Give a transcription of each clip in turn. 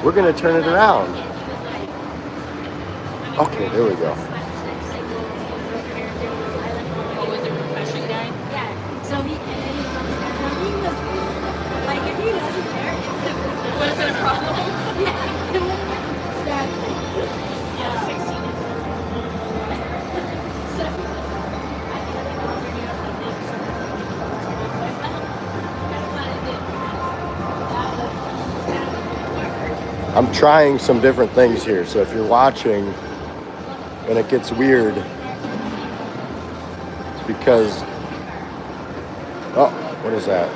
We're going to turn it around. Okay, there we go. So he was like, if he doesn't care, what is it a problem? Exactly. Yeah, 16. I'm trying some different things here, so if you're watching and it gets weird, it's because, oh, what is that?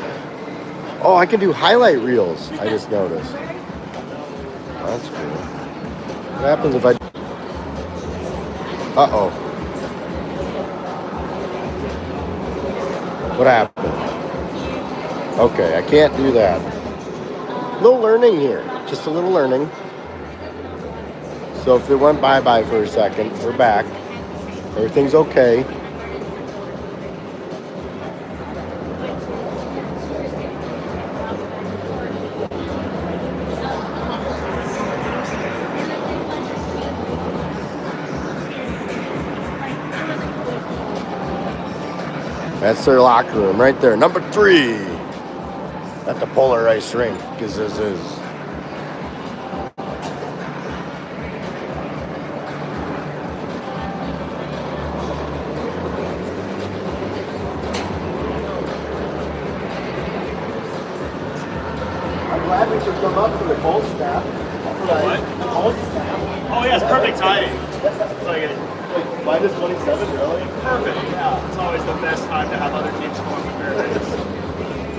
Oh, I can do highlight reels, I just noticed. Oh, that's cool. What happens if I, uh-oh. What happened? Okay, I can't do that. Little learning here, just a little learning. So if it went bye-bye for a second, we're back. Everything's okay. That's their locker room right there. Number 3 at the Polar Ice Rink, because this is. I'm glad we could come up for the cold snap. What? The cold snap. Oh yeah, it's perfect timing. It's like Minus 27, really? perfect. Yeah, it's always the best time to have other teams come up to Fairbanks.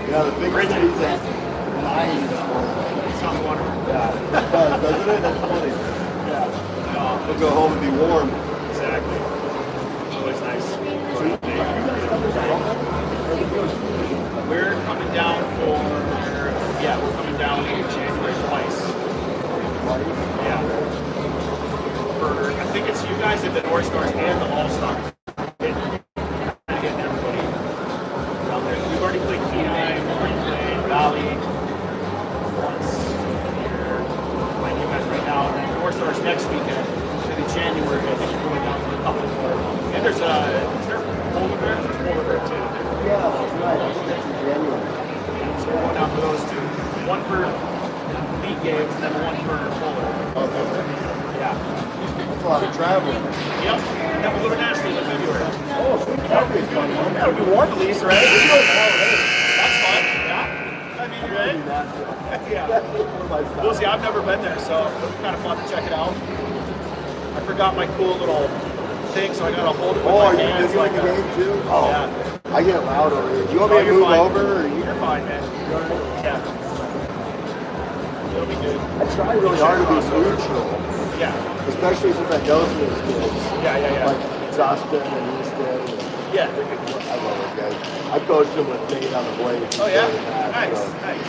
Yeah, the big cities at 9. It sounds wonderful. Yeah, it does, doesn't it? That's funny. Yeah. We'll go home and be warm. Exactly. It's always nice. We're coming down for, we're coming down in January twice. Yeah. For, I think it's you guys at the North Stars and the All-Star. Getting everybody down there. We've already played Kenai, we've already played Valley once. We're playing you guys right now. And then North Stars next weekend. Maybe January, I think we're going down for a couple more. And there's is there polar bear? There's polar bear too. Yeah, that's right. I think that's in January. So we're going down for those two. One for league games and then one for polar. Okay. Yeah. That's a lot of travel. Yep. And then we'll go to Nashville in February. Oh, so that'll be a fun one. That'll be warm at least, right? That's fun. Yeah. I mean, you ready? Yeah. We'll see. I've never been there, so it'll be kind of fun to check it out. I forgot my cool little thing, so I gotta hold it with my hands. Are you in the game too? Oh, yeah. I get loud over here. Do you want me to you're move fine. over? Or You're fine, man. Yeah. It'll be good. I try really hard to be neutral, Yeah. especially since I know some of those kids. Yeah. Like Dotson and Easton. Yeah. I love those guys. I coached them with Nate on the blade. Oh, yeah? Back, Nice, so. nice.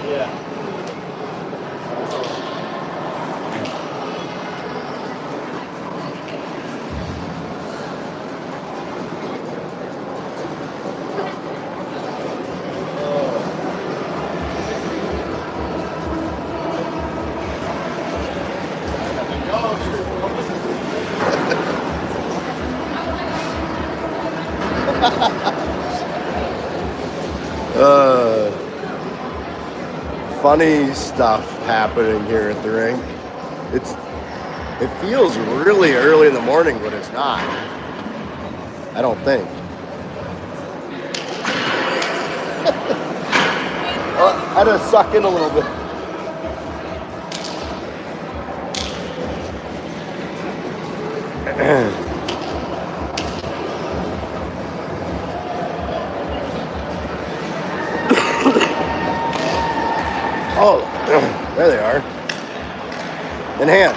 Yeah. Funny stuff happening here at the rink. It feels really early in the morning, but it's not. I don't think. I had to suck in a little bit. Oh, there they are. Enhance.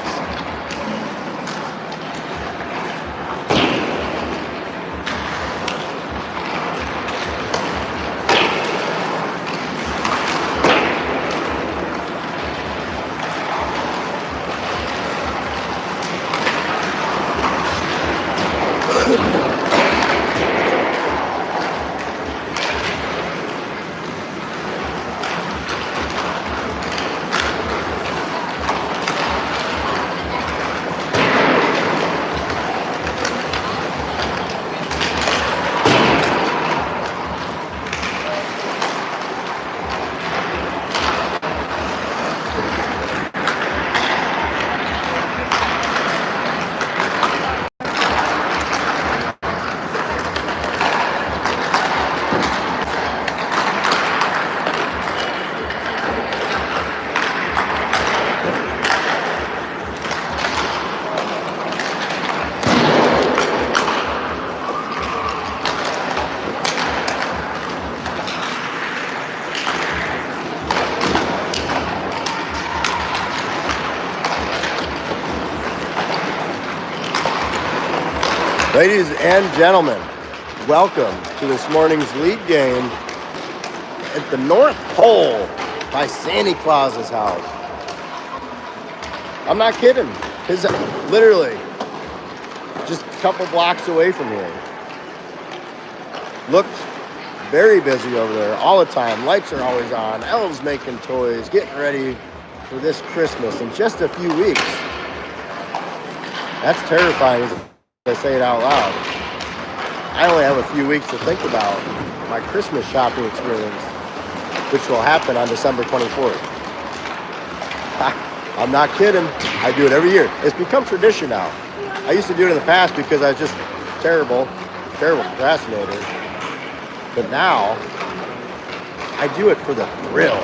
Ladies and gentlemen, welcome to this morning's league game at the North Pole by Santa Claus's house. I'm not kidding. His literally just a couple blocks away from here. Looked very busy over there all the time. Lights are always on. Elves making toys, getting ready for this Christmas in just a few weeks. That's terrifying as I say it out loud. I only have a few weeks to think about my Christmas shopping experience, which will happen on December 24th. I'm not kidding. I do it every year. It's become tradition now. I used to do it in the past because I was just terrible procrastinator. But now, I do it for the thrill.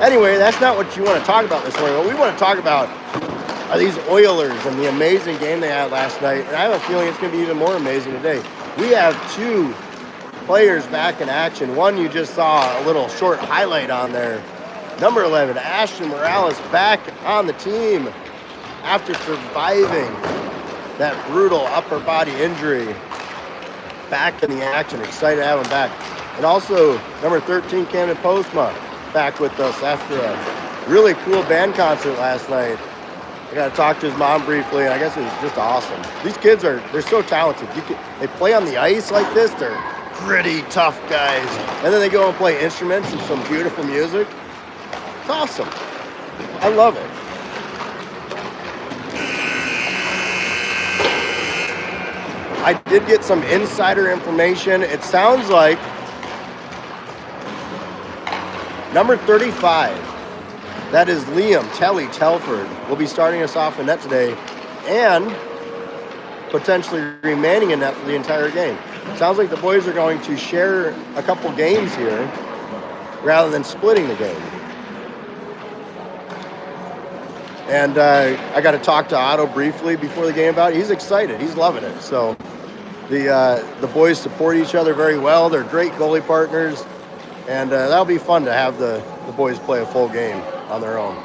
Anyway, that's not what you want to talk about this morning. What we want to talk about are these Oilers and the amazing game they had last night. And I have a feeling it's going to be even more amazing today. We have two players back in action. One you just saw a little short highlight on there. Number 11, Ashton Morales, back on the team after surviving that brutal upper body injury. Back in the action, excited to have him back. And also, number 13, Camden Postma, back with us after a really cool band concert last night. I got to talk to his mom briefly, and I guess it was just awesome. These kids they're so talented. They play on the ice like this. They're gritty, tough guys. And then they go and play instruments and some beautiful music. It's awesome. I love it. I did get some insider information. It sounds like number 35, that is Liam Telford, will be starting us off in net today and potentially remaining in net for the entire game. Sounds like the boys are going to share a couple games here rather than splitting the game. And I got to talk to Otto briefly before the game about it. He's excited. He's loving it. So the boys support each other very well. They're great goalie partners. And that'll be fun to have the boys play a full game on their own.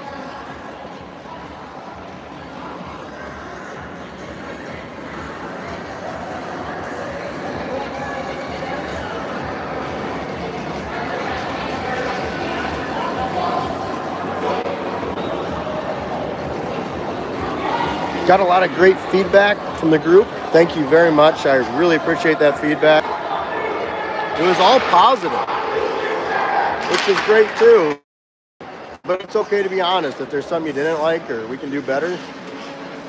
Got a lot of great feedback from the group. Thank you very much. I really appreciate that feedback. It was all positive, which is great too. But it's okay to be honest. If there's something you didn't like or we can do better,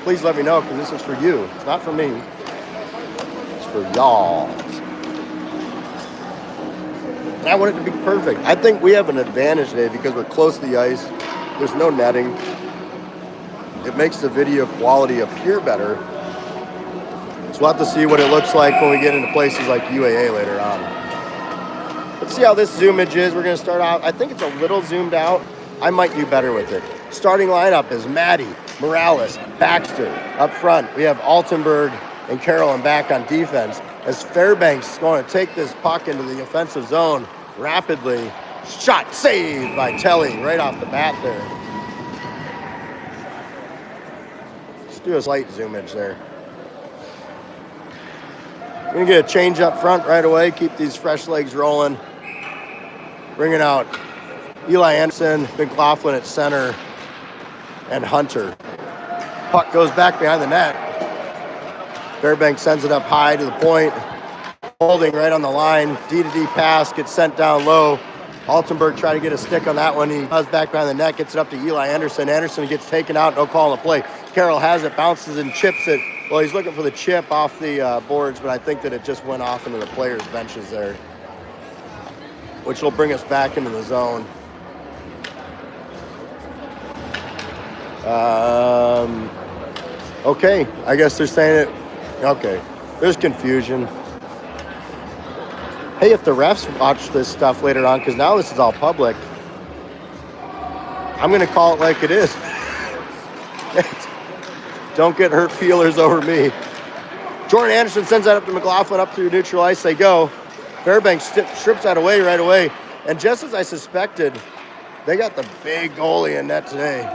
please let me know, because this is for you. It's not for me. It's for y'all. And I want it to be perfect. I think we have an advantage today because we're close to the ice. There's no netting. It makes the video quality appear better. So we'll have to see what it looks like when we get into places like UAA later on. Let's see how this zoomage is. We're going to start out. I think it's a little zoomed out. I might do better with it. Starting lineup is Maddy, Morales, Baxter. Up front, we have Altenberg and Carroll and back on defense. As Fairbanks is going to take this puck into the offensive zone rapidly. Shot saved by Telly right off the bat there. Do a slight zoomage there. We're going to get a change up front right away. Keep these fresh legs rolling. Bringing out Eli Anderson, McLaughlin at center, and Hunter. Puck goes back behind the net. Fairbanks sends it up high to the point. Holding right on the line. D-to-D pass gets sent down low. Altenberg tried to get a stick on that one. He does back behind the net, gets it up to Eli Anderson. Anderson gets taken out, no call on the play. Carroll has it, bounces and chips it. Well, he's looking for the chip off the boards, but I think that it just went off into the players' benches there, which will bring us back into the zone. Okay, I guess they're saying it. Okay, there's confusion. Hey, if the refs watch this stuff later on, because now this is all public, I'm going to call it like it is. Don't get hurt feelers over me. Jordan Anderson sends that up to McLaughlin, up through neutral ice. They go. Fairbanks strips that away right away. And just as I suspected, they got the big goalie in net today.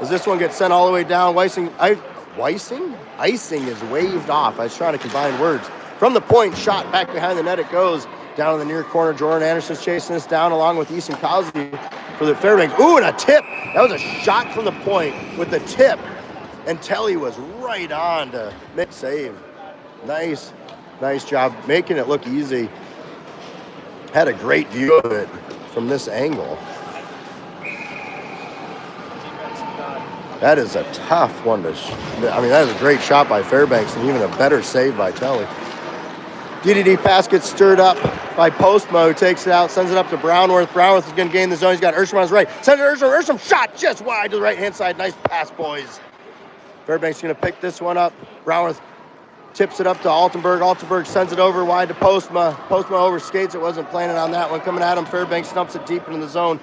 As this one gets sent all the way down, Weissing, Icing is waved off. I was trying to combine words. From the point, shot back behind the net it goes. Down in the near corner, Jordan Anderson's chasing this down along with Easton Cosby for the Fairbanks. Ooh, and a tip. That was a shot from the point with the tip. And Telly was right on to make save. Nice job making it look easy. Had a great view of it from this angle. That is a tough one to, that is a great shot by Fairbanks and even a better save by Telly. DDD pass gets stirred up by Postma, who takes it out, sends it up to Braunwarth. Braunwarth is going to gain the zone. He's got Erstrom on his right. Sends it to Erstrom. Erstrom shot just wide to the right-hand side. Nice pass, boys. Fairbanks going to pick this one up. Braunwarth tips it up to Altenberg. Altenberg sends it over wide to Postma. Postma overskates it. Wasn't planning on that one. Coming at him, Fairbanks dumps it deep into the zone.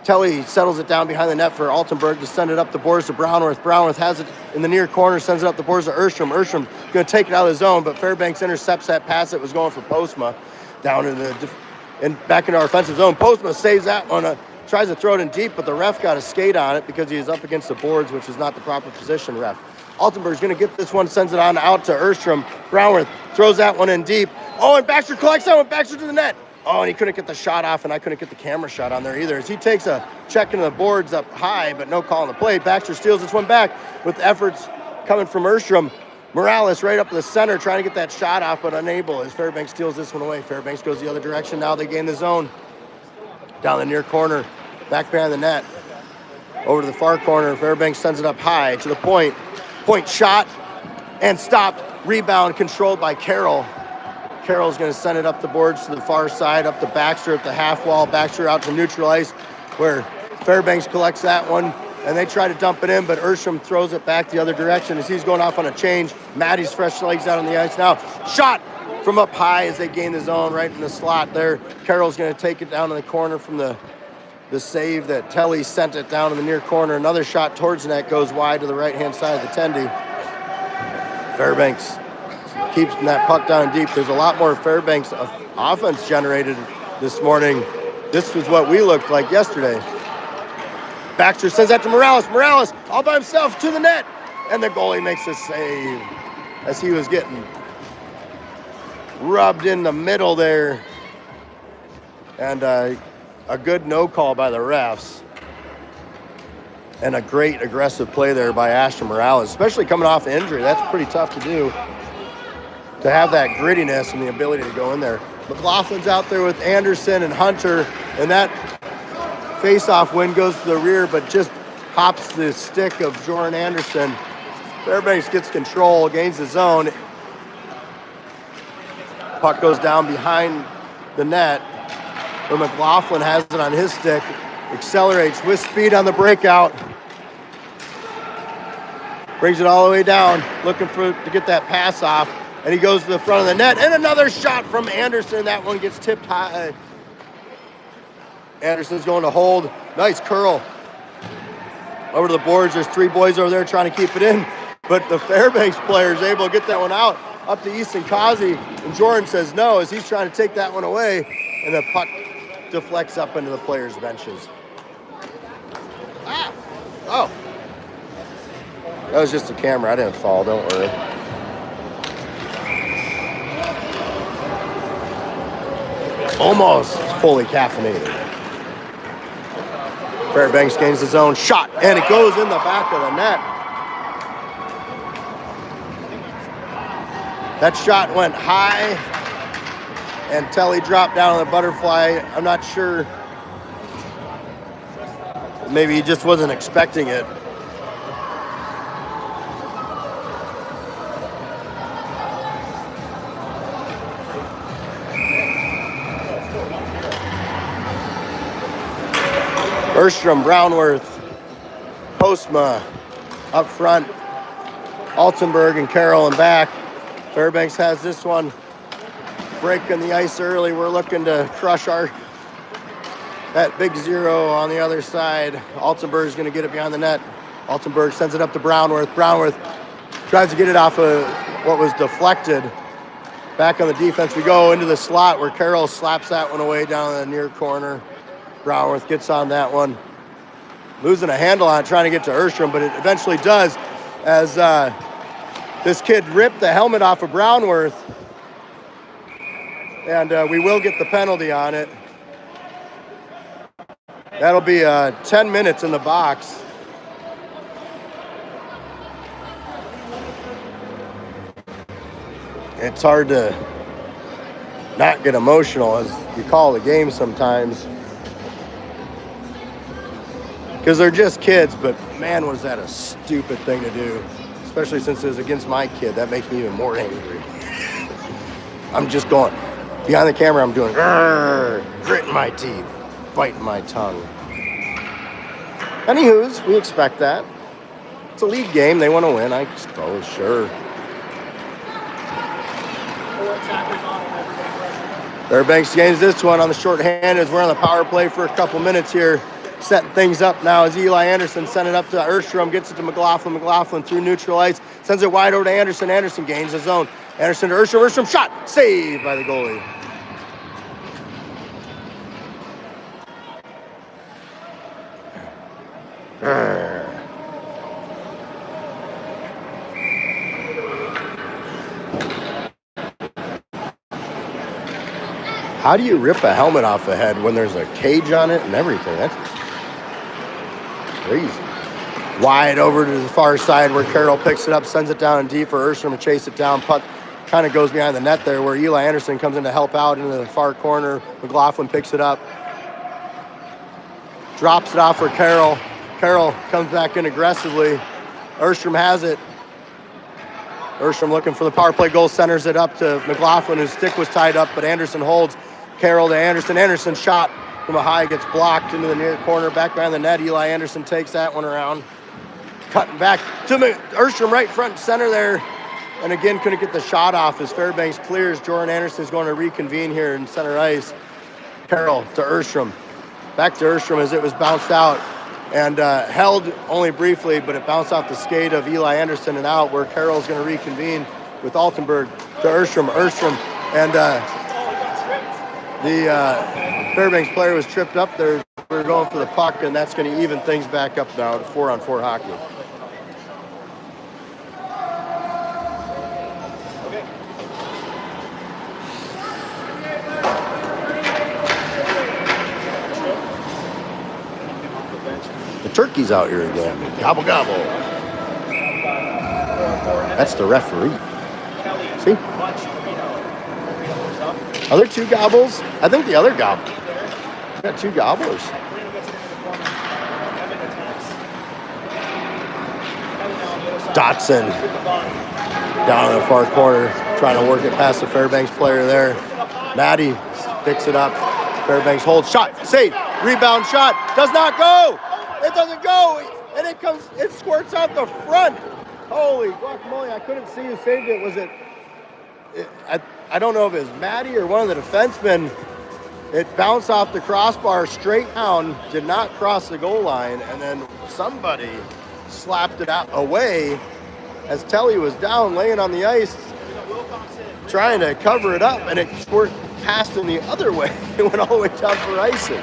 Telly settles it down behind the net for Altenberg to send it up the boards to Braunwarth. Braunwarth has it in the near corner, sends it up the boards to Erstrom. Erstrom going to take it out of the zone, but Fairbanks intercepts that pass that was going for Postma down and back into our offensive zone. Postma saves that one, tries to throw it in deep, but the ref got a skate on it because he is up against the boards, which is not the proper position, ref. Altenberg's going to get this one, sends it on out to Erstrom. Braunwarth throws that one in deep. Oh, and Baxter collects that one. Baxter to the net. Oh, and he couldn't get the shot off, and I couldn't get the camera shot on there either. As he takes a check into the boards up high, but no call on the play. Baxter steals this one back with efforts coming from Erstrom. Morales right up the center trying to get that shot off, but unable as Fairbanks steals this one away. Fairbanks goes the other direction. Now they gain the zone. Down the near corner, back behind the net. Over to the far corner, Fairbanks sends it up high to the point. Point shot and stopped. Rebound controlled by Carroll. Carroll's going to send it up the boards to the far side, up to Baxter at the half wall. Baxter out to neutral ice, where Fairbanks collects that one, and they try to dump it in, but Erstrom throws it back the other direction as he's going off on a change. Maddy's fresh legs out on the ice now. Shot from up high as they gain the zone right in the slot there. Carroll's going to take it down in the corner from the save that Telly sent it down in the near corner. Another shot towards the net goes wide to the right-hand side of the tendy. Fairbanks keeps that puck down deep. There's a lot more Fairbanks offense generated this morning. This was what we looked like yesterday. Baxter sends that to Morales. Morales all by himself to the net. And the goalie makes a save as he was getting rubbed in the middle there. And a good no call by the refs. And a great aggressive play there by Ashton Morales, especially coming off the injury. That's pretty tough to do. To have that grittiness and the ability to go in there. McLaughlin's out there with Anderson and Hunter, and that face-off win goes to the rear, but just hops the stick of Jordan Anderson. Fairbanks gets control, gains the zone. Puck goes down behind the net, but McLaughlin has it on his stick, accelerates with speed on the breakout, brings it all the way down, looking to get that pass off. And he goes to the front of the net. And another shot from Anderson. That one gets tipped high. Anderson's going to hold. Nice curl. Over to the boards. There's three boys over there trying to keep it in. But the Fairbanks player is able to get that one out. Up to Easton Kazi. And Jordan says no as he's trying to take that one away. And the puck deflects up into the players' benches. Oh. That was just a camera. I didn't fall. Don't worry. Almost fully caffeinated. Fairbanks gains his own shot, and it goes in the back of the net. That shot went high, and Telly dropped down on the butterfly. I'm not sure. Maybe he just wasn't expecting it. Erstrom, Braunwarth, Postma up front, Altenberg and Carroll and back. Fairbanks has this one breaking the ice early. We're looking to crush that big zero on the other side. Altenberg's going to get it behind the net. Altenberg sends it up to Braunwarth. Braunwarth tries to get it off of what was deflected. Back on the defense we go into the slot where Carroll slaps that one away down in the near corner. Braunwarth gets on that one. Losing a handle on it, trying to get to Erstrom, but it eventually does. as this kid ripped the helmet off of Braunwarth, and we will get the penalty on it. That'll be 10 minutes in the box. It's hard to not get emotional as you call the game sometimes, because they're just kids, but man, was that a stupid thing to do, especially since it was against my kid. That makes me even more angry. I'm just going, behind the camera, I'm doing gritting my teeth, biting my tongue. Anywho's, we expect that. It's a league game, they want to win, I suppose, sure. Fairbanks gains this one on the shorthand as we're on the power play for a couple minutes here. Setting things up now as Eli Anderson sent it up to Erstrom, gets it to McLaughlin. McLaughlin through neutral ice, sends it wide over to Anderson. Anderson gains the zone. Anderson to Erstrom. Erstrom shot, saved by the goalie. How do you rip a helmet off the head when there's a cage on it and everything? That's crazy. Wide over to the far side where Carroll picks it up, sends it down deep for Erstrom to chase it down. Puck kind of goes behind the net there where Eli Anderson comes in to help out into the far corner. McLaughlin picks it up. Drops it off for Carroll. Carroll comes back in aggressively. Erstrom has it. Erstrom looking for the power play goal, centers it up to McLaughlin, whose stick was tied up, but Anderson holds. Carroll to Anderson. Anderson shot from a high, gets blocked into the near corner, back behind the net. Eli Anderson takes that one around. Cutting back to Erstrom right front and center there. And again, couldn't get the shot off as Fairbanks clears. Jordan Anderson's going to reconvene here in center ice. Carroll to Erstrom. Back to Erstrom as it was bounced out and held only briefly, but it bounced off the skate of Eli Anderson and out where Carroll's going to reconvene with Altenberg to Erstrom. Erstrom and the Fairbanks player was tripped up there. We're going for the puck, and that's going to even things back up now to 4-on-4 hockey. The turkey's out here again. Gobble, gobble. That's the referee. See? Are there two gobbles? I think the other gobble. We got two gobblers. Dotson down in the far corner, trying to work it past the Fairbanks player there. Maddy picks it up. Fairbanks holds, shot, save, rebound shot, does not go. It doesn't go, and it squirts out the front. Holy guacamole, I couldn't see who saved it. Was it I don't know if it was Maddy or one of the defensemen. It bounced off the crossbar straight down, did not cross the goal line, and then somebody slapped it out away as Telly was down, laying on the ice, trying to cover it up, and it squirted past him the other way. It went all the way down for icing.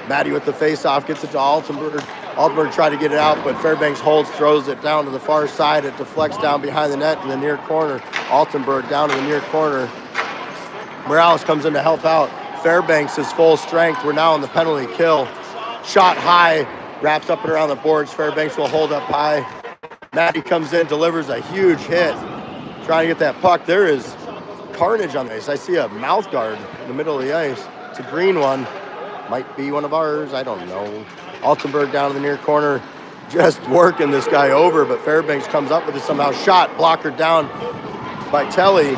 Maddy with the face-off gets it to Altenberg. Altenberg tried to get it out, but Fairbanks holds, throws it down to the far side. It deflects down behind the net in the near corner. Altenberg down to the near corner. Morales comes in to help out. Fairbanks is full strength. We're now on the penalty kill. Shot high, wraps up and around the boards. Fairbanks will hold up high. Maddy comes in, delivers a huge hit. Trying to get that puck. There is carnage on the ice. I see a mouth guard in the middle of the ice. It's a green one. Might be one of ours. I don't know. Altenberg down in the near corner, just working this guy over, but Fairbanks comes up with it somehow. Shot, blocker down by Telly.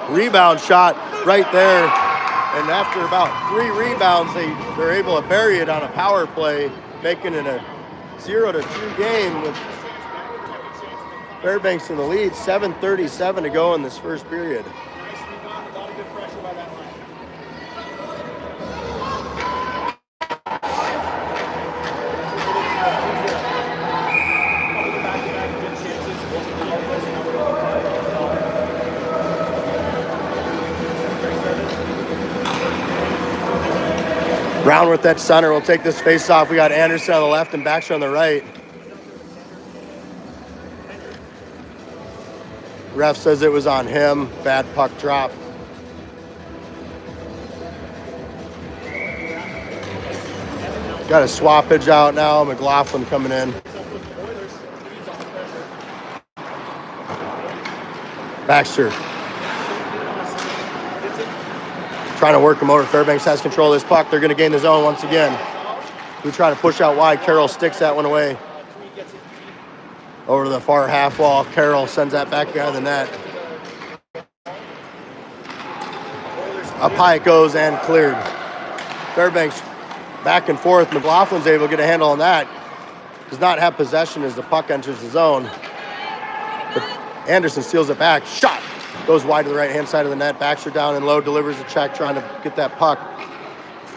Rebound shot right there. And after about 3 rebounds, they're able to bury it on a power play, making it a 0-2 game with Fairbanks in the lead. 7:37 to go in this first period. Braunwarth at center will take this face off. We got Anderson on the left and Baxter on the right. Ref says it was on him. Bad puck drop. Got a swappage out now. McLaughlin coming in. Baxter. Trying to work him over. Fairbanks has control of this puck. They're going to gain the zone once again. We try to push out wide. Carroll sticks that one away. Over to the far half wall. Carroll sends that back behind the net. Up high it goes and cleared. Fairbanks back and forth. McLaughlin's able to get a handle on that. Does not have possession as the puck enters the zone. But Anderson steals it back. Shot. Goes wide to the right-hand side of the net. Baxter down and low. Delivers a check trying to get that puck.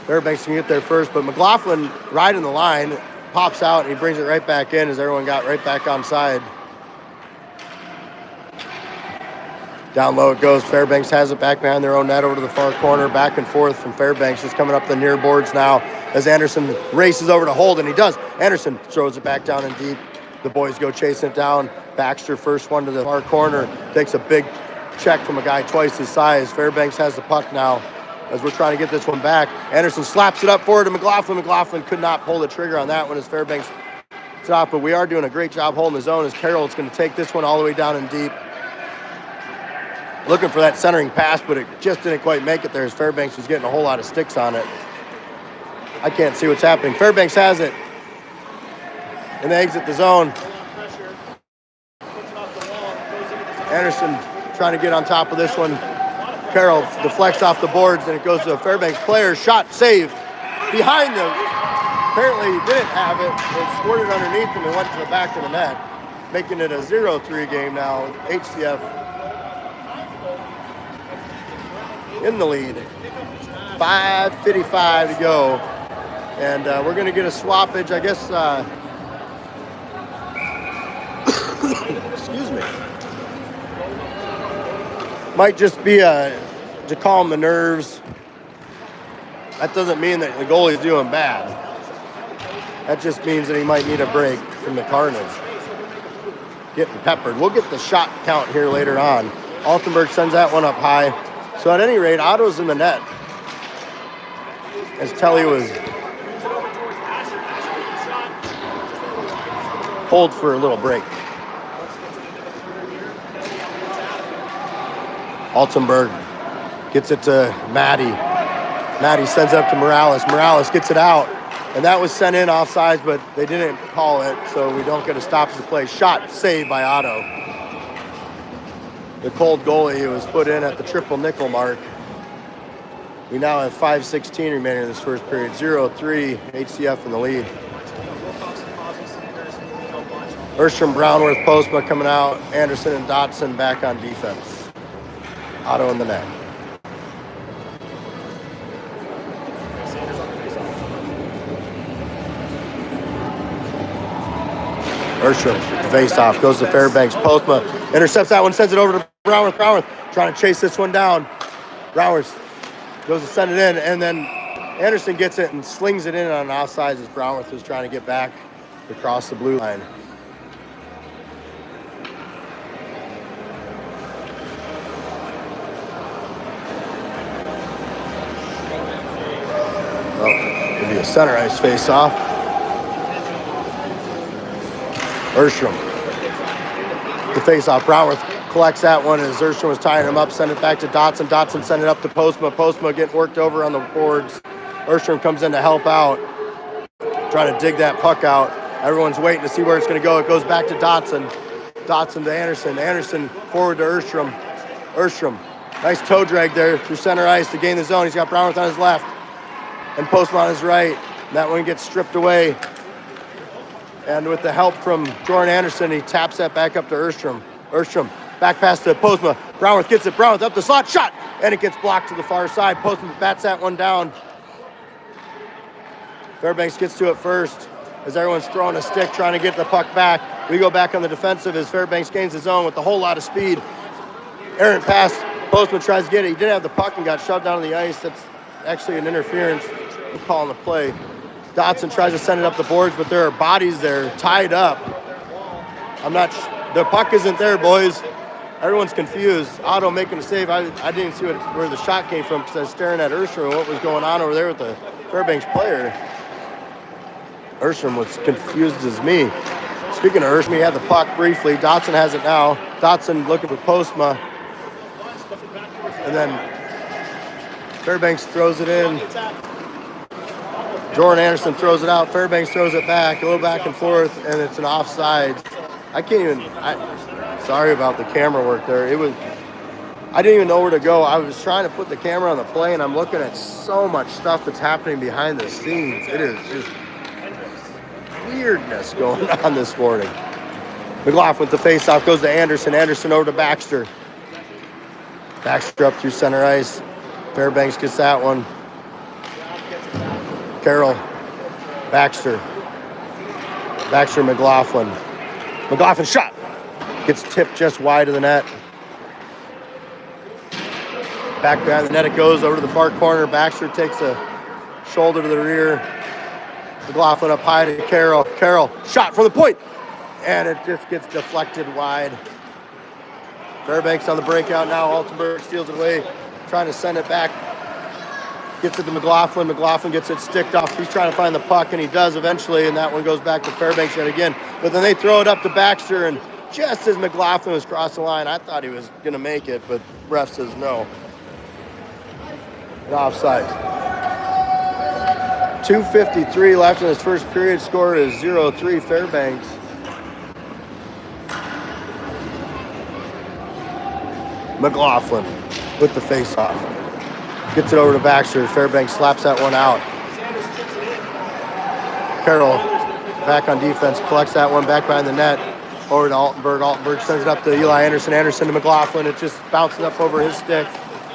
Fairbanks can get there first. But McLaughlin right in the line. Pops out and he brings it right back in as everyone got right back on side. Down low it goes. Fairbanks has it back behind their own net over to the far corner. Back and forth from Fairbanks. Just coming up the near boards now as Anderson races over to hold, and he does. Anderson throws it back down in deep. The boys go chasing it down. Baxter first one to the far corner. Takes a big check from a guy twice his size. Fairbanks has the puck now as we're trying to get this one back. Anderson slaps it up forward to McLaughlin. McLaughlin could not pull the trigger on that one as Fairbanks stopped, but we are doing a great job holding the zone as Carroll's going to take this one all the way down in deep. Looking for that centering pass, but it just didn't quite make it there as Fairbanks was getting a whole lot of sticks on it. I can't see what's happening. Fairbanks has it, and they exit the zone. Anderson trying to get on top of this one. Carroll deflects off the boards, and it goes to a Fairbanks player. Shot, save, behind them. Apparently he didn't have it. It squirted underneath him and went to the back of the net, making it a 0-3 game now. HCF in the lead. 5:55 to go. And we're going to get a swappage, I guess. Excuse me. Might just be to calm the nerves. That doesn't mean that the goalie's doing bad. That just means that he might need a break from the carnage. Getting peppered. We'll get the shot count here later on. Altenberg sends that one up high. So at any rate, Otto's in the net. As Telly was pulled for a little break. Altenberg gets it to Maddy. Maddy sends it up to Morales. Morales gets it out. And that was sent in offsides, but they didn't call it, so we don't get a stoppage of play. Shot saved by Otto. The cold goalie who was put in at the triple nickel mark. We now have 5:16 remaining in this first period. 0-3, HCF in the lead. Erstrom, Braunwarth, Postma coming out. Anderson and Dotson back on defense. Otto in the net. Erstrom, face-off, goes to Fairbanks. Postma intercepts that one, sends it over to Braunwarth. Braunwarth trying to chase this one down. Braunwarth goes to send it in, and then Anderson gets it and slings it in on an offside as Braunwarth was trying to get back across the blue line. Well, it'll be a center ice face-off. Erstrom. The face-off. Braunwarth collects that one as Erstrom was tying him up. Send it back to Dotson. Dotson send it up to Postma. Postma getting worked over on the boards. Erstrom comes in to help out. Trying to dig that puck out. Everyone's waiting to see where it's going to go. It goes back to Dotson. Dotson to Anderson. Anderson forward to Erstrom. Erstrom. Nice toe drag there through center ice to gain the zone. He's got Braunwarth on his left and Postma on his right. That one gets stripped away. And with the help from Jordan Anderson, he taps that back up to Erstrom. Erstrom back pass to Postma. Braunwarth gets it. Braunwarth up the slot. Shot! And it gets blocked to the far side. Postma bats that one down. Fairbanks gets to it first as everyone's throwing a stick trying to get the puck back. We go back on the defensive as Fairbanks gains the zone with a whole lot of speed. Errant pass. Postma tries to get it. He did have the puck and got shoved down on the ice. That's actually an interference. We're calling the play. Dotson tries to send it up the boards, but there are bodies there tied up. The puck isn't there, boys. Everyone's confused. Otto making a save. I didn't see where the shot came from because I was staring at Erstrom and what was going on over there with the Fairbanks player. Erstrom was confused as me. Speaking of Erstrom, he had the puck briefly. Dotson has it now. Dotson looking for Postma. And then Fairbanks throws it in. Jordan Anderson throws it out. Fairbanks throws it back. A little back and forth, and it's an offside. I can't even... sorry about the camera work there. I didn't even know where to go. I was trying to put the camera on the play, and I'm looking at so much stuff that's happening behind the scenes. It is just weirdness going on this morning. McLaughlin with the faceoff goes to Anderson. Anderson over to Baxter. Baxter up through center ice. Fairbanks gets that one. Carroll. Baxter. Baxter, McLaughlin. McLaughlin shot. Gets tipped just wide of the net. Back behind the net it goes over to the far corner. Baxter takes a shoulder to the rear. McLaughlin up high to Carroll. Carroll shot from the point. And it just gets deflected wide. Fairbanks on the breakout now. Altenberg steals it away. Trying to send it back. Gets it to McLaughlin. McLaughlin gets it sticked off. He's trying to find the puck, and he does eventually. And that one goes back to Fairbanks yet again. But then they throw it up to Baxter, and just as McLaughlin was crossing the line, I thought he was going to make it, but ref says no. And offside. 2:53 left in this first period. Score is 0-3 Fairbanks. McLaughlin with the face-off. Gets it over to Baxter. Fairbanks slaps that one out. Carroll back on defense, collects that one back behind the net. Over to Altenberg. Altenberg sends it up to Eli Anderson. Anderson to McLaughlin. It just bounces up over his stick.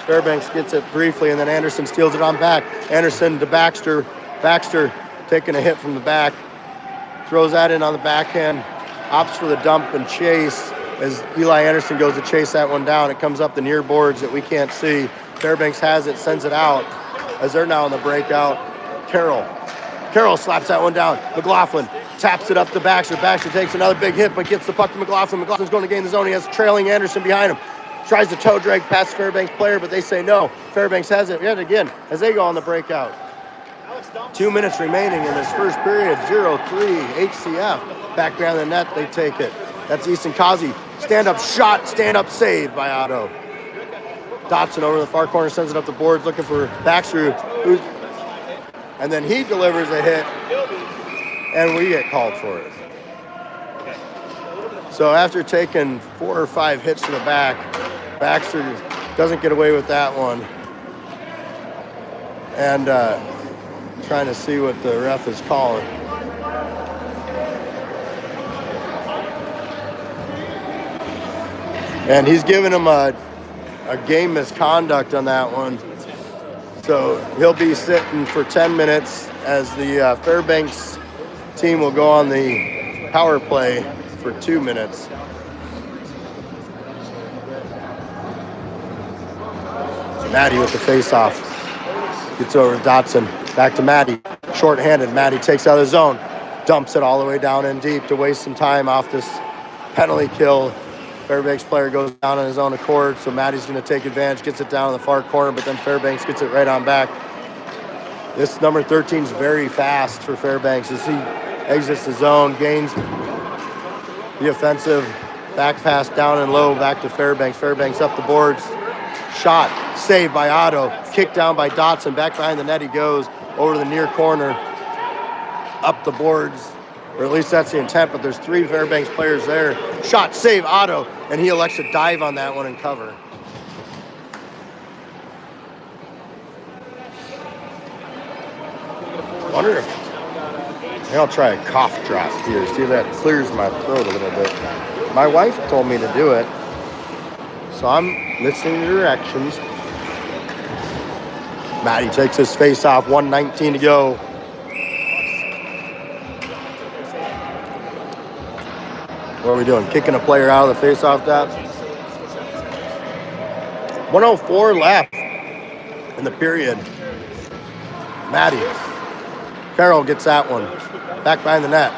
Fairbanks gets it briefly, and then Anderson steals it on back. Anderson to Baxter. Baxter taking a hit from the back. Throws that in on the backhand. Opts for the dump and chase. As Eli Anderson goes to chase that one down, it comes up the near boards that we can't see. Fairbanks has it, sends it out. As they're now in the breakout, Carroll. Carroll slaps that one down. McLaughlin taps it up to Baxter. Baxter takes another big hit, but gets the puck to McLaughlin. McLaughlin's going to gain the zone. He has trailing Anderson behind him. Tries to toe drag past the Fairbanks player, but they say no. Fairbanks has it yet again as they go on the breakout. 2 minutes remaining in this first period. 0-3 HCF. Back behind the net, they take it. That's Easton Kazi. Stand-up shot, stand-up save by Otto. Dotson over the far corner, sends it up the boards, looking for Baxter, and then he delivers a hit, and we get called for it. So after taking 4 or 5 hits to the back, Baxter doesn't get away with that one. And trying to see what the ref is calling. And he's giving him a game misconduct on that one. So he'll be sitting for 10 minutes as the Fairbanks team will go on the power play for 2 minutes. Maddy with the face-off. Gets over to Dotson. Back to Maddy. Short-handed. Maddy takes out of the zone. Dumps it all the way down in deep to waste some time off this penalty kill. Fairbanks player goes down on his own accord, so Maddy's going to take advantage, gets it down in the far corner, but then Fairbanks gets it right on back. This number 13 is very fast for Fairbanks as he exits the zone, gains the offensive back pass down and low back to Fairbanks. Fairbanks up the boards. Shot, saved by Otto, kicked down by Dotson. Back behind the net he goes, over to the near corner, up the boards. Or at least that's the intent, but there's 3 Fairbanks players there. Shot, save, Otto, and he elects to dive on that one and cover. Wonder if, maybe I'll try a cough drop here, see if that clears my throat a little bit. My wife told me to do it, so I'm listening to directions. Maddy takes his face off, 1:19 to go. What are we doing? Kicking a player out of the face-off, Dots? 1:04 left in the period. Maddy. Carroll gets that one. Back behind the net.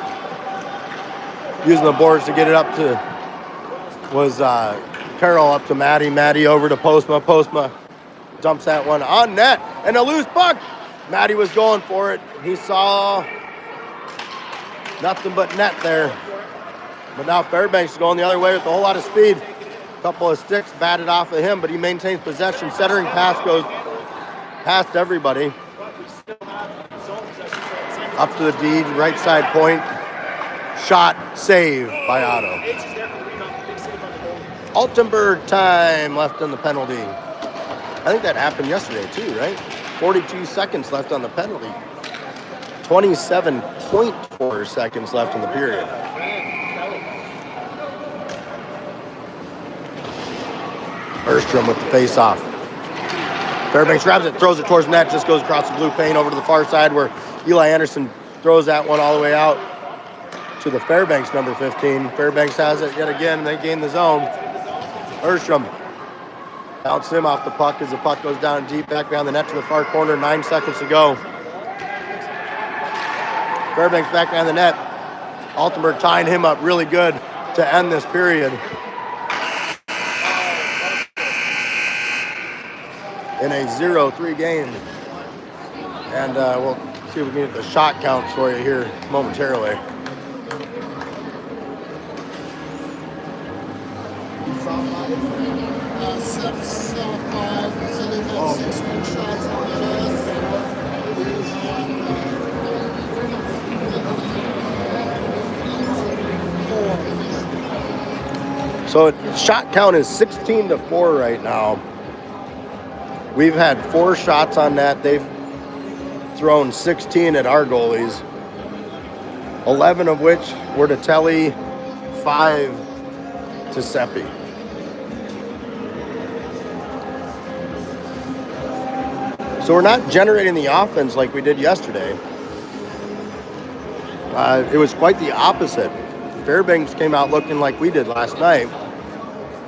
Using the boards to get it up to was Carroll up to Maddy. Maddy over to Postma. Postma dumps that one on net. And a loose puck. Maddy was going for it. He saw nothing but net there. But now Fairbanks is going the other way with a whole lot of speed. A couple of sticks batted off of him, but he maintains possession. Centering pass goes past everybody. Up to the D, right side point. Shot, save by Otto. Altenberg time left on the penalty. I think that happened yesterday too, right? 42 seconds left on the penalty. 27.4 seconds left in the period. Erstrom with the face-off. Fairbanks grabs it, throws it towards net, just goes across the blue paint over to the far side where Eli Anderson throws that one all the way out to the Fairbanks number 15. Fairbanks has it yet again. They gain the zone. Erstrom bounces him off the puck as the puck goes down deep, back behind the net to the far corner. 9 seconds to go. Fairbanks back behind the net. Altenberg tying him up really good to end this period. In a 0-3 game. And we'll see if we can get the shot counts for you here momentarily. So shot count is 16-4 right now. We've had 4 shots on net. They've thrown 16 at our goalies. 11 of which were to Telly, 5 to Seppi. So we're not generating the offense like we did yesterday. It was quite the opposite. Fairbanks came out looking like we did last night,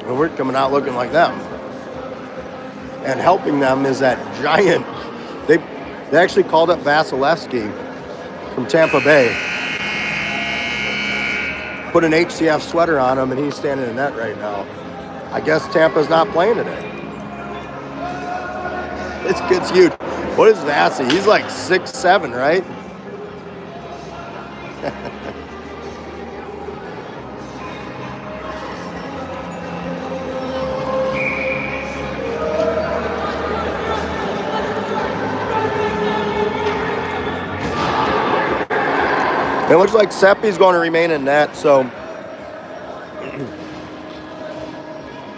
and we're coming out looking like them. And helping them is that giant. They actually called up Vasilevsky from Tampa Bay. Put an HCF sweater on him, and he's standing in net right now. I guess Tampa's not playing today. This kid's huge. What is Vassy? He's like 6'7", right? It looks like Seppi's going to remain in net, so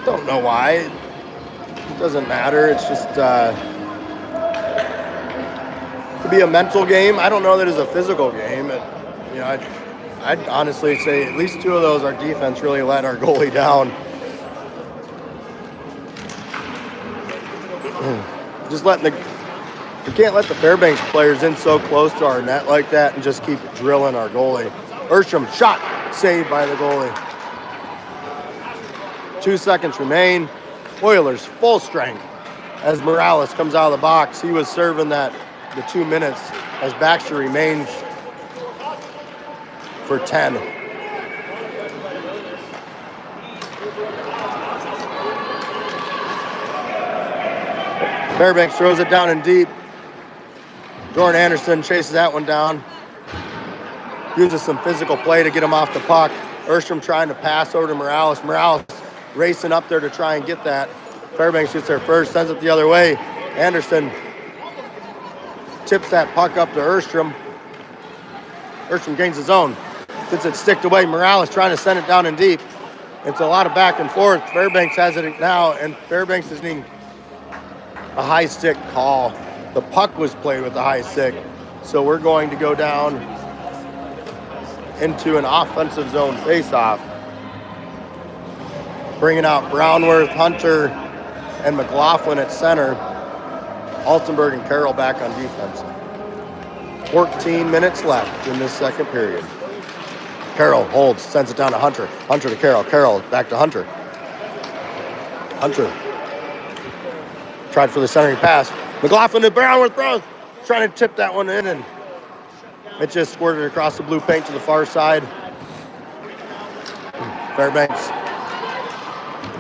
don't know why. It doesn't matter. It's just could be a mental game. I don't know that it's a physical game. I'd honestly say at least 2 of those our defense really let our goalie down. Just letting we can't let the Fairbanks players in so close to our net like that and just keep drilling our goalie. Erstrom, shot, saved by the goalie. 2 seconds remain. Oilers, full strength. As Morales comes out of the box, he was serving the 2 minutes as Baxter remains for 10. Fairbanks throws it down in deep. Jordan Anderson chases that one down. Uses some physical play to get him off the puck. Erstrom trying to pass over to Morales. Morales racing up there to try and get that. Fairbanks gets there first, sends it the other way. Anderson tips that puck up to Erstrom. Erstrom gains his own. Gets it sticked away. Morales trying to send it down in deep. It's a lot of back and forth. Fairbanks has it now, and Fairbanks is needing a high stick call. The puck was played with the high stick, so we're going to go down into an offensive zone faceoff. Bringing out Braunwarth, Hunter, and McLaughlin at center. Altenberg and Carroll back on defense. 14 minutes left in this second period. Carroll holds, sends it down to Hunter. Hunter to Carroll. Carroll back to Hunter. Hunter tried for the centering pass. McLaughlin to Braunwarth, trying to tip that one in, and it just squirted across the blue paint to the far side. Fairbanks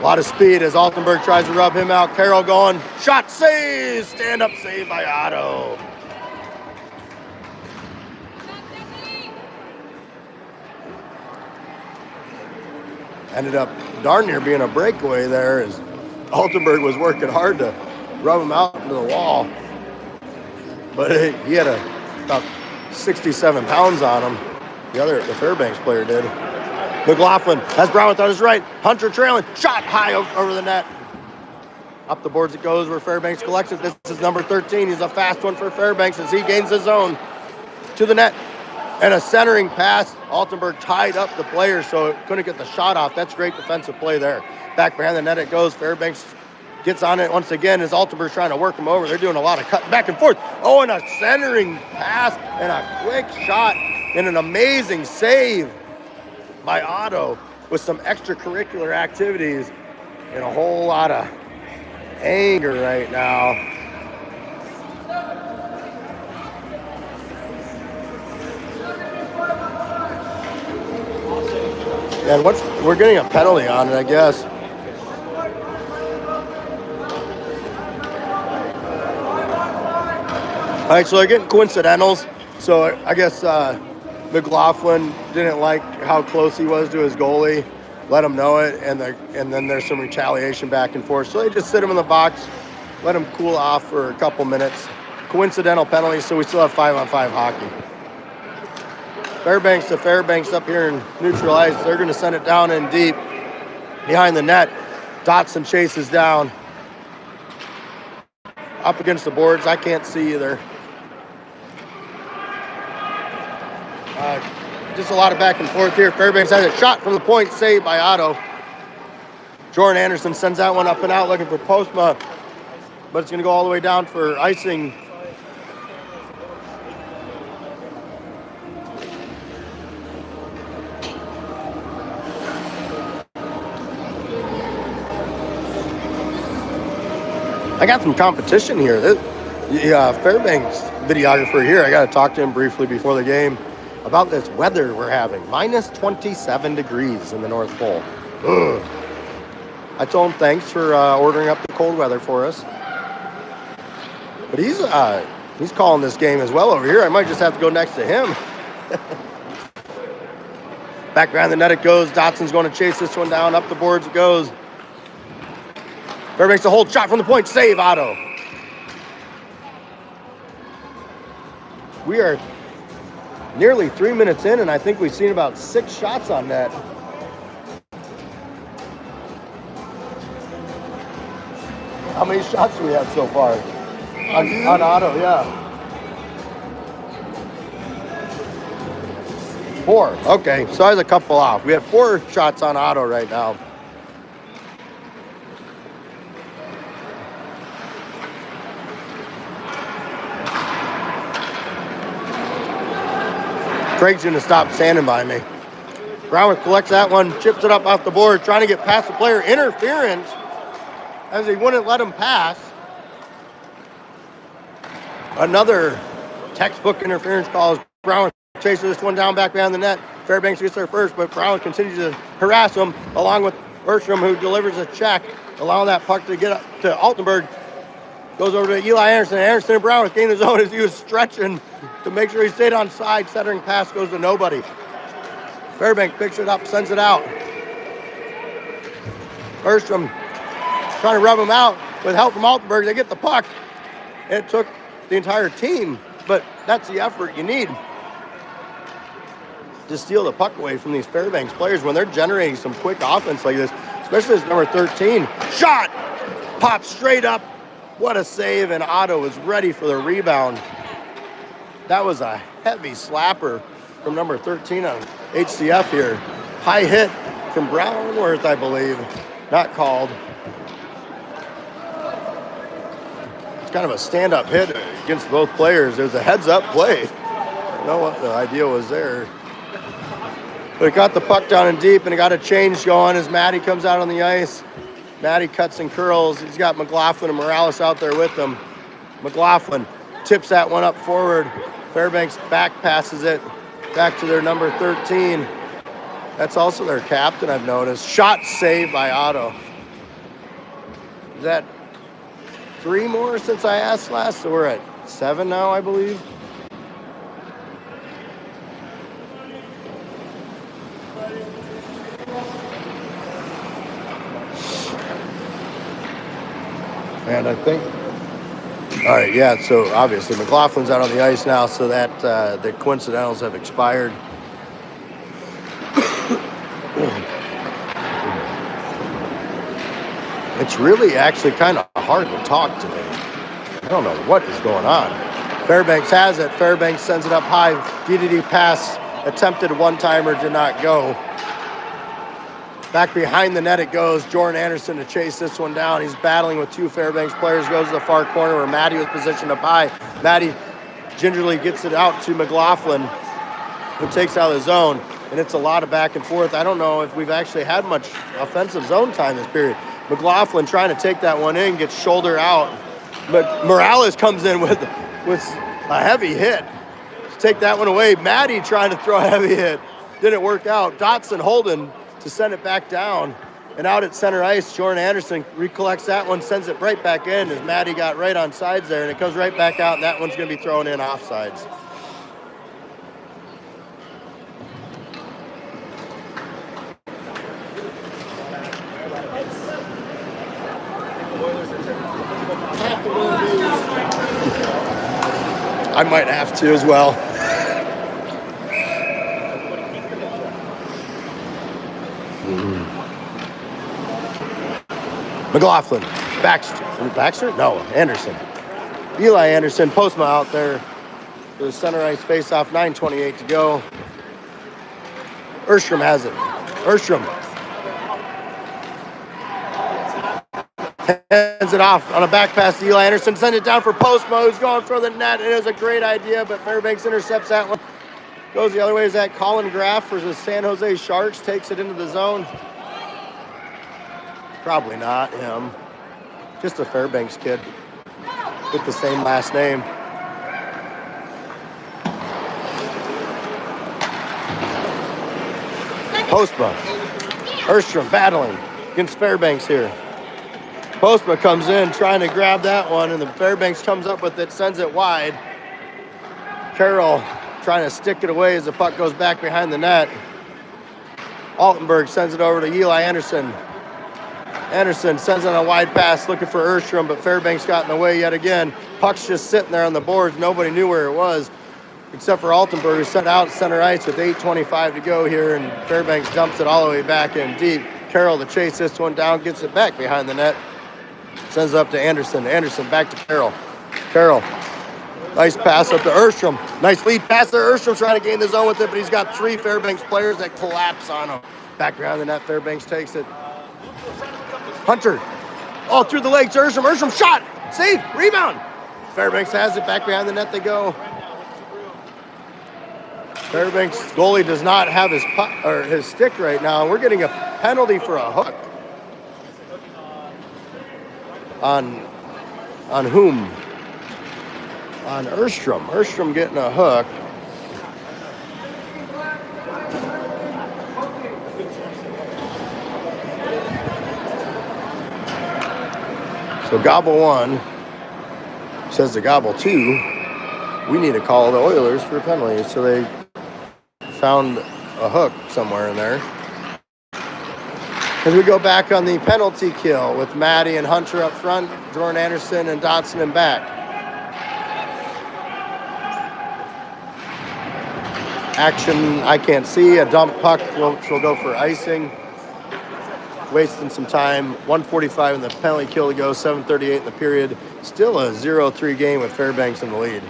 A lot of speed as Altenberg tries to rub him out. Carroll going, shot save, stand-up save by Otto. Ended up darn near being a breakaway there as Altenberg was working hard to rub him out into the wall. But he had about 67 pounds on him. The Fairbanks player did. McLaughlin has Braunwarth on his right. Hunter trailing. Shot high over the net. Up the boards it goes where Fairbanks collects it. This is number 13. He's a fast one for Fairbanks as he gains his zone to the net. And a centering pass. Altenberg tied up the player so couldn't get the shot off. That's great defensive play there. Back behind the net it goes. Fairbanks gets on it once again as Altenberg's trying to work him over. They're doing a lot of cutting back and forth. Oh, and a centering pass and a quick shot and an amazing save by Otto with some extracurricular activities and a whole lot of anger right now. And we're getting a penalty on it, I guess. All right, so they're getting coincidentals. So I guess McLaughlin didn't like how close he was to his goalie, let him know it, and then there's some retaliation back and forth. So they just sit him in the box, let him cool off for a couple minutes. Coincidental penalty, so we still have 5-on-5 hockey. Fairbanks to Fairbanks up here in neutral ice. They're going to send it down in deep behind the net. Dotson chases down. Up against the boards. I can't see either. Just a lot of back and forth here. Fairbanks has a shot from the point, saved by Otto. Jordan Anderson sends that one up and out looking for Postma, but it's going to go all the way down for icing. I got some competition here. The Fairbanks videographer here, I got to talk to him briefly before the game about this weather we're having. Minus 27 degrees in the North Pole. Ugh. I told him thanks for ordering up the cold weather for us. But he's calling this game as well over here. I might just have to go next to him. Back behind the net it goes. Dotson's going to chase this one down. Up the boards it goes. Fairbanks a hold shot from the point. Save Otto. We are nearly 3 minutes in, and I think we've seen about 6 shots on net. How many shots do we have so far? On Otto, yeah. 4. Okay, so I was a couple off. We have 4 shots on Otto right now. Craig's going to stop standing by me. Braunwarth collects that one, chips it up off the board, trying to get past the player. Interference as he wouldn't let him pass. Another textbook interference call as Braunwarth chases this one down back behind the net. Fairbanks gets there first, but Braunwarth continues to harass him along with Erstrom, who delivers a check, allowing that puck to get up to Altenberg. Goes over to Eli Anderson. Anderson and Braunwarth gain his own as he was stretching to make sure he stayed on side. Centering pass goes to nobody. Fairbanks picks it up, sends it out. Erstrom trying to rub him out with help from Altenberg. They get the puck. It took the entire team, but that's the effort you need to steal the puck away from these Fairbanks players when they're generating some quick offense like this, especially as number 13. Shot! Pops straight up. What a save, and Otto is ready for the rebound. That was a heavy slapper from number 13 on HCF here. High hit from Braunwarth, I believe. Not called. It's kind of a stand-up hit against both players. There's a heads-up play. I don't know what the idea was there. But it got the puck down in deep, and it got a change going as Maddy comes out on the ice. Maddy cuts and curls. He's got McLaughlin and Morales out there with him. McLaughlin tips that one up forward. Fairbanks back passes it back to their number 13. That's also their captain, I've noticed. Shot saved by Otto. Is that 3 more since I asked last? So we're at 7 now, I believe. And I think, all right, yeah, so obviously McLaughlin's out on the ice now, so that the coincidentals have expired. It's really actually kind of hard to talk today. I don't know what is going on. Fairbanks has it. Fairbanks sends it up high. DDD pass, attempted one-timer, did not go. Back behind the net it goes. Jordan Anderson to chase this one down. He's battling with 2 Fairbanks players. Goes to the far corner where Maddy was positioned up high. Maddy gingerly gets it out to McLaughlin, who takes out of the zone. And it's a lot of back and forth. I don't know if we've actually had much offensive zone time this period. McLaughlin trying to take that one in, gets shoulder out. But Morales comes in with a heavy hit to take that one away. Maddy trying to throw a heavy hit. Didn't work out. Dotson holding to send it back down. And out at center ice, Jordan Anderson recollects that one, sends it right back in as Maddy got right on sides there. And it goes right back out, and that one's going to be thrown in offsides. I might have to as well. McLaughlin, Baxter? No, Anderson. Eli Anderson, Postma out there for the center ice face-off, 9:28 to go. Erstrom has it. Erstrom hands it off on a back pass to Eli Anderson. Send it down for Postma, who's going for the net. It is a great idea, but Fairbanks intercepts that one. Goes the other way. Is that Colin Graff for the San Jose Sharks? Takes it into the zone. Probably not him. Just a Fairbanks kid with the same last name. Postma. Erstrom battling against Fairbanks here. Postma comes in trying to grab that one, and the Fairbanks comes up with it, sends it wide. Carroll trying to stick it away as the puck goes back behind the net. Altenberg sends it over to Eli Anderson. Anderson sends on a wide pass looking for Erstrom, but Fairbanks got in the way yet again. Puck's just sitting there on the boards. Nobody knew where it was except for Altenberg, who sent out center ice with 8:25 to go here, and Fairbanks dumps it all the way back in deep. Carroll to chase this one down, gets it back behind the net. Sends it up to Anderson. Anderson back to Carroll. Carroll, nice pass up to Erstrom. Nice lead pass there. Erstrom trying to gain the zone with it, but he's got 3 Fairbanks players that collapse on him. Back behind the net, Fairbanks takes it. Hunter, oh, through the legs, Erstrom. Erstrom shot, save, rebound. Fairbanks has it, back behind the net they go. Fairbanks goalie does not have his puck or his stick right now. We're getting a penalty for a hook. On whom? On Erstrom. Erstrom getting a hook. So gobble 1 says to gobble 2. We need to call the Oilers for a penalty. So they found a hook somewhere in there. As we go back on the penalty kill with Maddy and Hunter up front, Jordan Anderson and Dotson in back. Action I can't see. A dump puck, which will go for icing. Wasting some time. 1:45 in the penalty kill to go. 7:38 in the period. Still a 0-3 game with Fairbanks in the lead.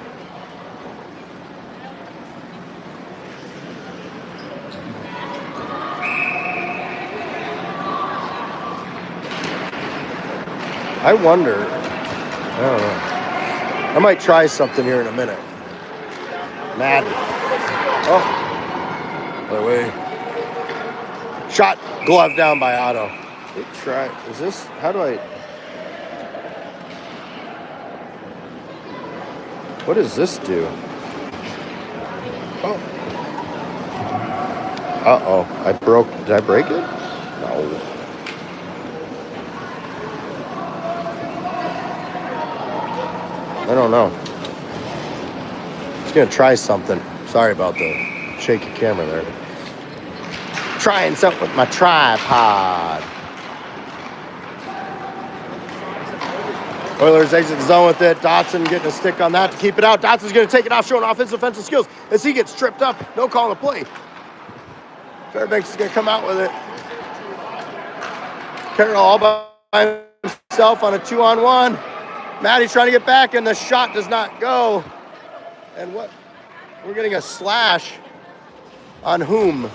I wonder, I don't know. I might try something here in a minute. Maddy. Oh, other way. Shot, glove down by Otto. Try, is this, how do I, what does this do? Oh. Uh-oh, did I break it? No. I don't know. Just gonna try something. Sorry about the shaky camera there. Trying something with my tripod. Oilers exit the zone with it. Dotson getting a stick on that to keep it out. Dotson's going to take it off, showing offensive defensive skills as he gets tripped up. No call on the play. Fairbanks is going to come out with it. Carroll all by himself on a 2-on-1. Maddy trying to get back, and the shot does not go. And what? We're getting a slash on whom?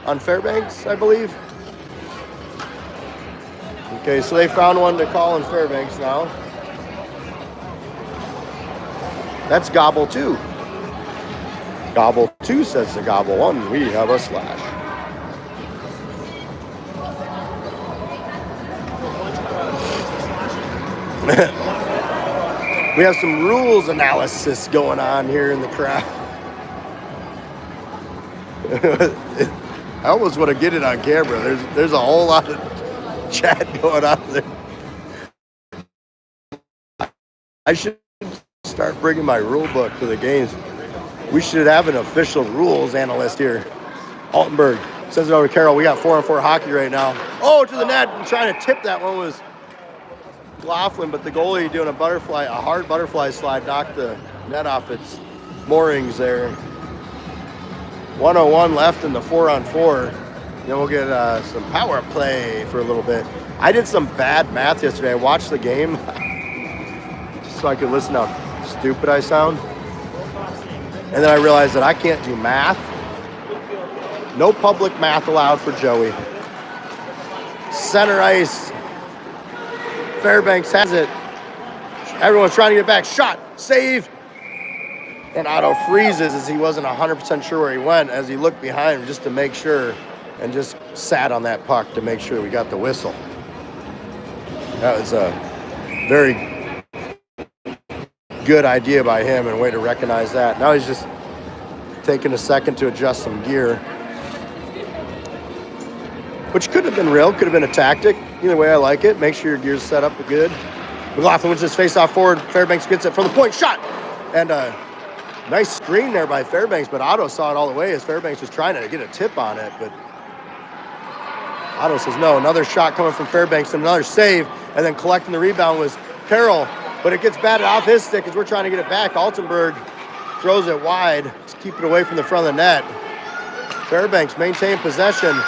On Fairbanks, I believe. Okay, so they found one to call in Fairbanks now. That's gobble 2. Gobble 2 says to gobble 1. We have a slash. We have some rules analysis going on here in the crowd. I almost want to get it on camera. There's a whole lot of chat going on there. I should start bringing my rule book to the games. We should have an official rules analyst here. Altenberg sends it over to Carroll. We got 4-on-4 hockey right now. Oh, to the net. I'm trying to tip that one was McLaughlin, but the goalie doing a hard butterfly slide, knocked the net off its moorings there. 101 left in the 4-on-4. Then we'll get some power play for a little bit. I did some bad math yesterday. I watched the game just so I could listen to how stupid I sound. And then I realized that I can't do math. No public math allowed for Joey. Center ice. Fairbanks has it. Everyone's trying to get back. Shot. Save. And Otto freezes as he wasn't 100% sure where he went as he looked behind him just to make sure and just sat on that puck to make sure we got the whistle. That was a very good idea by him and a way to recognize that. Now he's just taking a second to adjust some gear, which could have been real, could have been a tactic. Either way, I like it. Make sure your gear's set up good. McLaughlin wins this face-off forward. Fairbanks gets it from the point. Shot! And a nice screen there by Fairbanks, but Otto saw it all the way as Fairbanks was trying to get a tip on it, but Otto says no. Another shot coming from Fairbanks and another save, and then collecting the rebound was Carroll, but it gets batted off his stick as we're trying to get it back. Altenberg throws it wide to keep it away from the front of the net. Fairbanks maintain possession.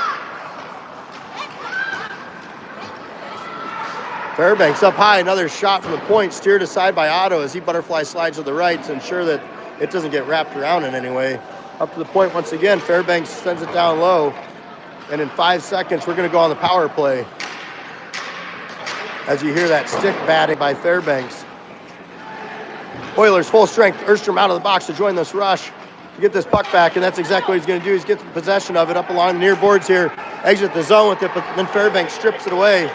Fairbanks up high, another shot from the point, steered aside by Otto as he butterfly slides to the right to ensure that it doesn't get wrapped around in any way. Up to the point once again, Fairbanks sends it down low, and in 5 seconds, we're gonna go on the power play. As you hear that stick batting by Fairbanks. Oilers full strength, Erstrom out of the box to join this rush to get this puck back, and that's exactly what he's gonna do. He's getting possession of it up along the near boards here, exit the zone with it, but then Fairbanks strips it away.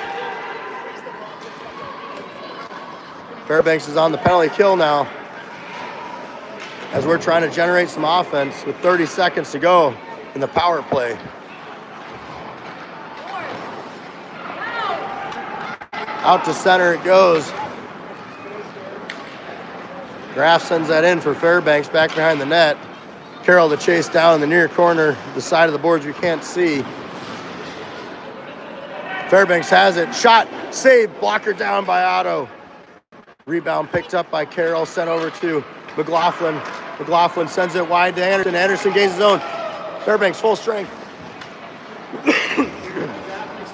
Fairbanks is on the penalty kill now as we're trying to generate some offense with 30 seconds to go in the power play. Out to center it goes. Graff sends that in for Fairbanks back behind the net. Carroll to chase down in the near corner, the side of the boards we can't see. Fairbanks has it. Shot, save, blocker down by Otto. Rebound picked up by Carroll, sent over to McLaughlin. McLaughlin sends it wide to Anderson. Anderson gains his own. Fairbanks full strength.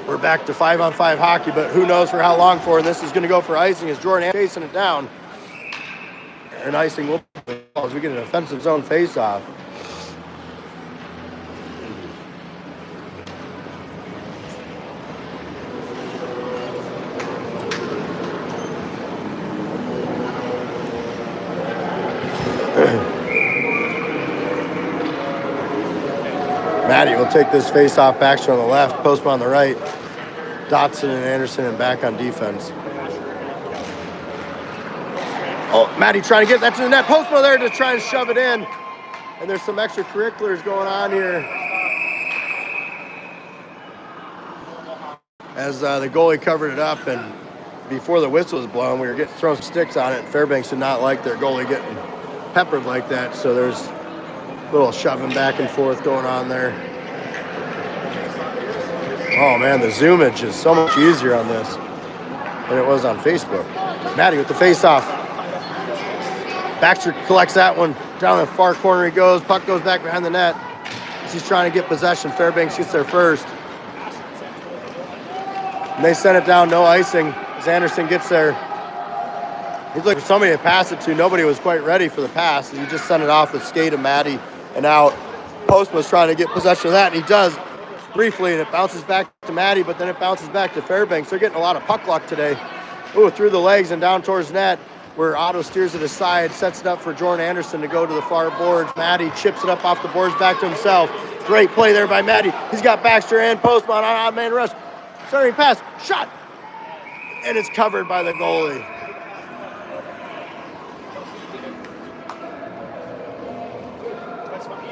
We're back to 5-on-5 hockey, but who knows for how long for. And this is going to go for icing as Jordan chasing it down. And icing will as we get an offensive zone face-off. Maddy will take this face-off. Baxter on the left, Postma on the right. Dotson and Anderson and back on defense. Oh, Maddy trying to get that to the net. Postma there to try and shove it in. And there's some extracurriculars going on here. As the goalie covered it up and before the whistle was blown, we were getting throwing sticks on it. And Fairbanks did not like their goalie getting peppered like that, so there's a little shoving back and forth going on there. Oh man, the zoomage is so much easier on this than it was on Facebook. Maddy with the face-off. Baxter collects that one. Down the far corner he goes. Puck goes back behind the net. He's trying to get possession. Fairbanks gets there first. And they send it down, no icing, as Anderson gets there. He's looking for somebody to pass it to. Nobody was quite ready for the pass. He just sent it off with skate of Maddy and out. Postman was trying to get possession of that, and he does briefly, and it bounces back to Maddy, but then it bounces back to Fairbanks. They're getting a lot of puck luck today. Ooh, through the legs and down towards net, where Otto steers it aside, sets it up for Jordan Anderson to go to the far boards. Maddy chips it up off the boards back to himself. Great play there by Maddy. He's got Baxter and Postman on odd man rush. Starting pass, shot, and it's covered by the goalie. That's fine.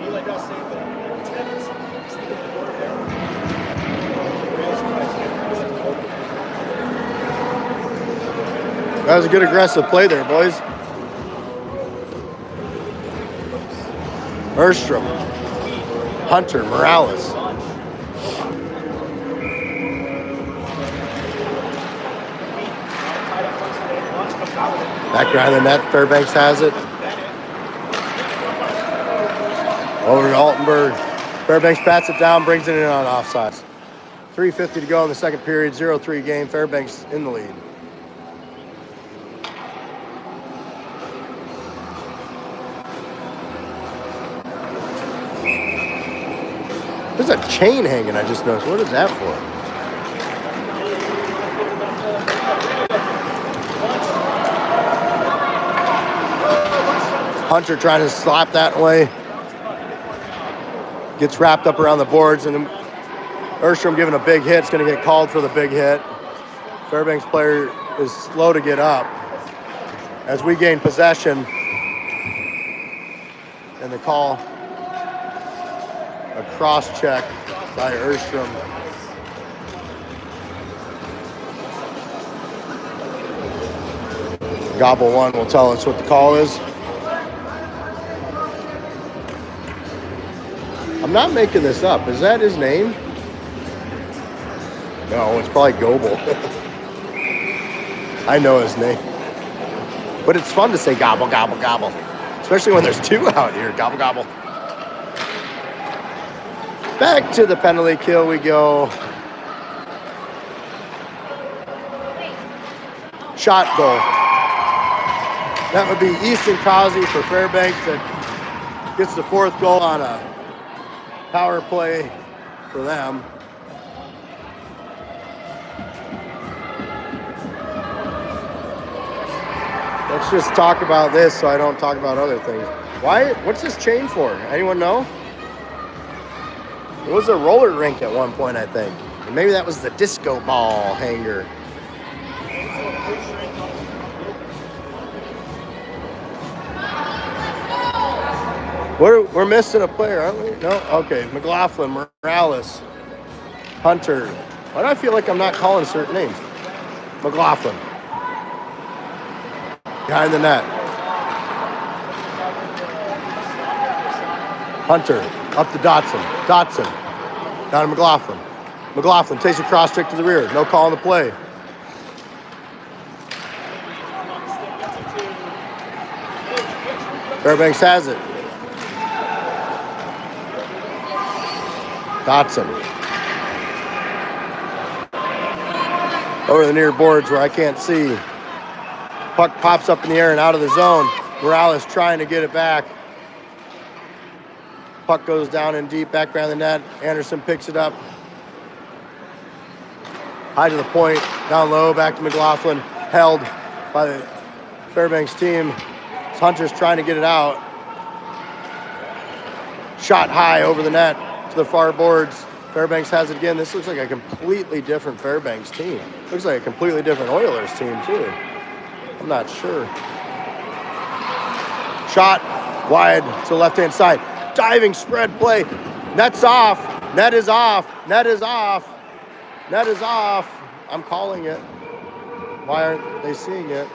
Eli does say that. That was a good aggressive play there, boys. Erstrom, Hunter, Morales. Back behind the net, Fairbanks has it. Over to Altenberg. Fairbanks pats it down, brings it in on offsides. 3:50 to go in the second period, 0-3 game. Fairbanks in the lead. There's a chain hanging, I just noticed. What is that for? Hunter trying to slap that way. Gets wrapped up around the boards, and Erstrom giving a big hit. It's going to get called for the big hit. Fairbanks player is slow to get up. As we gain possession, and the call, a cross check by Erstrom. Gobble one will tell us what the call is. I'm not making this up. Is that his name? No, it's probably Goble. I know his name. But it's fun to say gobble, gobble, gobble. Especially when there's two out here. Gobble, gobble. Back to the penalty kill we go. Shot goal. That would be Easton Causey for Fairbanks that gets the fourth goal on a power play for them. Let's just talk about this so I don't talk about other things. Why? What's this chain for? Anyone know? It was a roller rink at one point, I think. And maybe that was the disco ball hanger. We're missing a player, aren't we? No? Okay. McLaughlin, Morales, Hunter. Why do I feel like I'm not calling certain names? McLaughlin. Behind the net. Hunter. Up to Dotson. Dotson. Down to McLaughlin. McLaughlin takes a cross check to the rear. No call on the play. Fairbanks has it. Dotson. Over the near boards where I can't see. Puck pops up in the air and out of the zone. Morales trying to get it back. Puck goes down in deep, back behind the net. Anderson picks it up. High to the point, down low, back to McLaughlin. Held by the Fairbanks team. Hunter's trying to get it out. Shot high over the net to the far boards. Fairbanks has it again. This looks like a completely different Fairbanks team. Looks like a completely different Oilers team, too. I'm not sure. Shot wide to the left-hand side. Diving spread play. Net's off. Net is off. Net is off. Net is off. I'm calling it. Why aren't they seeing it?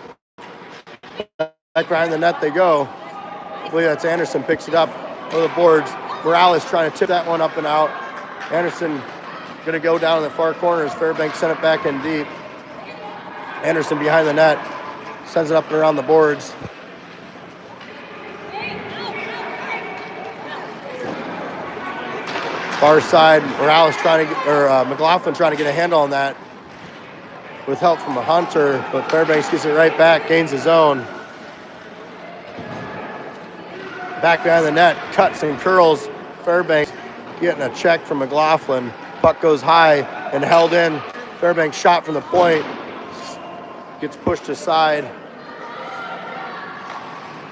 Back behind the net they go. I believe that's Anderson picks it up over the boards. Morales trying to tip that one up and out. Anderson going to go down in the far corner as Fairbanks sent it back in deep. Anderson behind the net. Sends it up and around the boards. Far side, Morales trying to get, or McLaughlin trying to get a handle on that with help from a Hunter, but Fairbanks gets it right back, gains his own. Back behind the net, cuts and curls. Fairbanks getting a check from McLaughlin. Puck goes high and held in. Fairbanks shot from the point, gets pushed aside.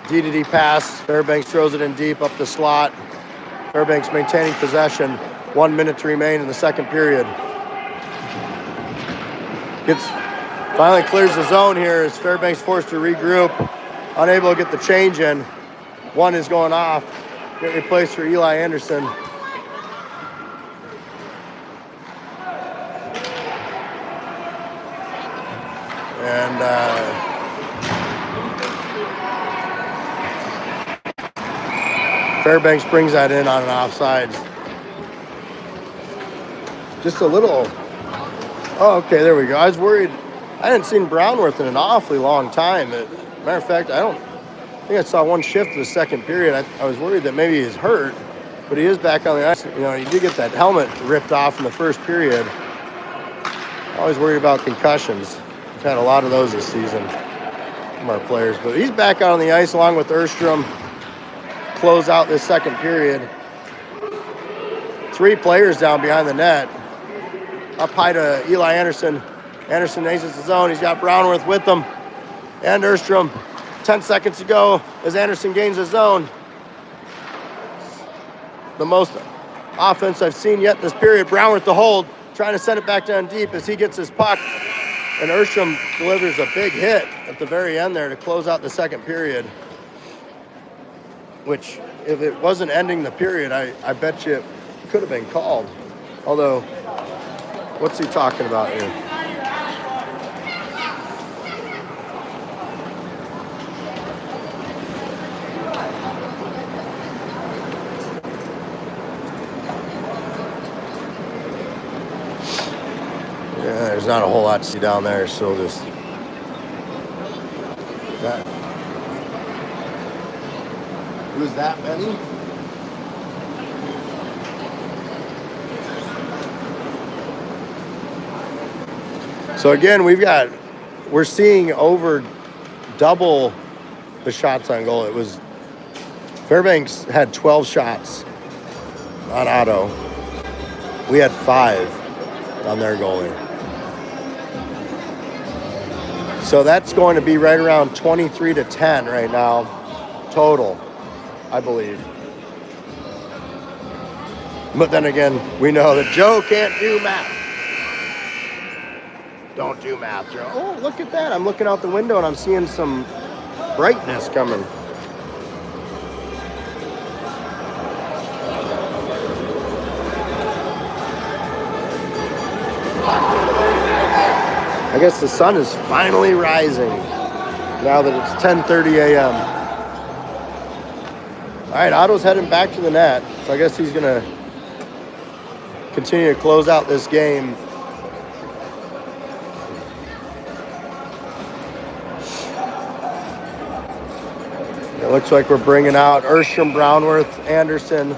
D-to-D pass, Fairbanks throws it in deep up the slot. Fairbanks maintaining possession. 1 minute to remain in the second period. Finally clears the zone here as Fairbanks forced to regroup. Unable to get the change in. One is going off. Get replaced for Eli Anderson. And Fairbanks brings that in on an offside. Just a little. Oh, okay, there we go. I was worried. I hadn't seen Braunwarth in an awfully long time. Matter of fact, I think I saw one shift in the second period. I was worried that maybe he's hurt, but he is back on the ice. You know, he did get that helmet ripped off in the first period. Always worried about concussions. We've had a lot of those this season from our players, but he's back out on the ice along with Erstrom. Close out this second period. 3 players down behind the net. Up high to Eli Anderson. Anderson exits the zone. He's got Braunwarth with him. And Erstrom. 10 seconds to go as Anderson gains the zone. The most offense I've seen yet this period. Braunwarth to hold. Trying to send it back down deep as he gets his puck. And Erstrom delivers a big hit at the very end there to close out the second period. Which, if it wasn't ending the period, I bet you it could have been called. Although, what's he talking about here? Yeah, there's not a whole lot to see down there, so just that. Who's that, Benny? So again, we're seeing over double the shots on goal. It was Fairbanks had 12 shots on Otto. We had 5 on their goalie. So that's going to be right around 23-10 right now, total, I believe. But then again, we know that Joe can't do math. Don't do math, Joe. Oh, look at that. I'm looking out the window and I'm seeing some brightness coming. I guess the sun is finally rising now that it's 10:30 a.m. All right, Otto's heading back to the net, so I guess he's going to continue to close out this game. It looks like we're bringing out Erstrom, Braunwarth, Anderson,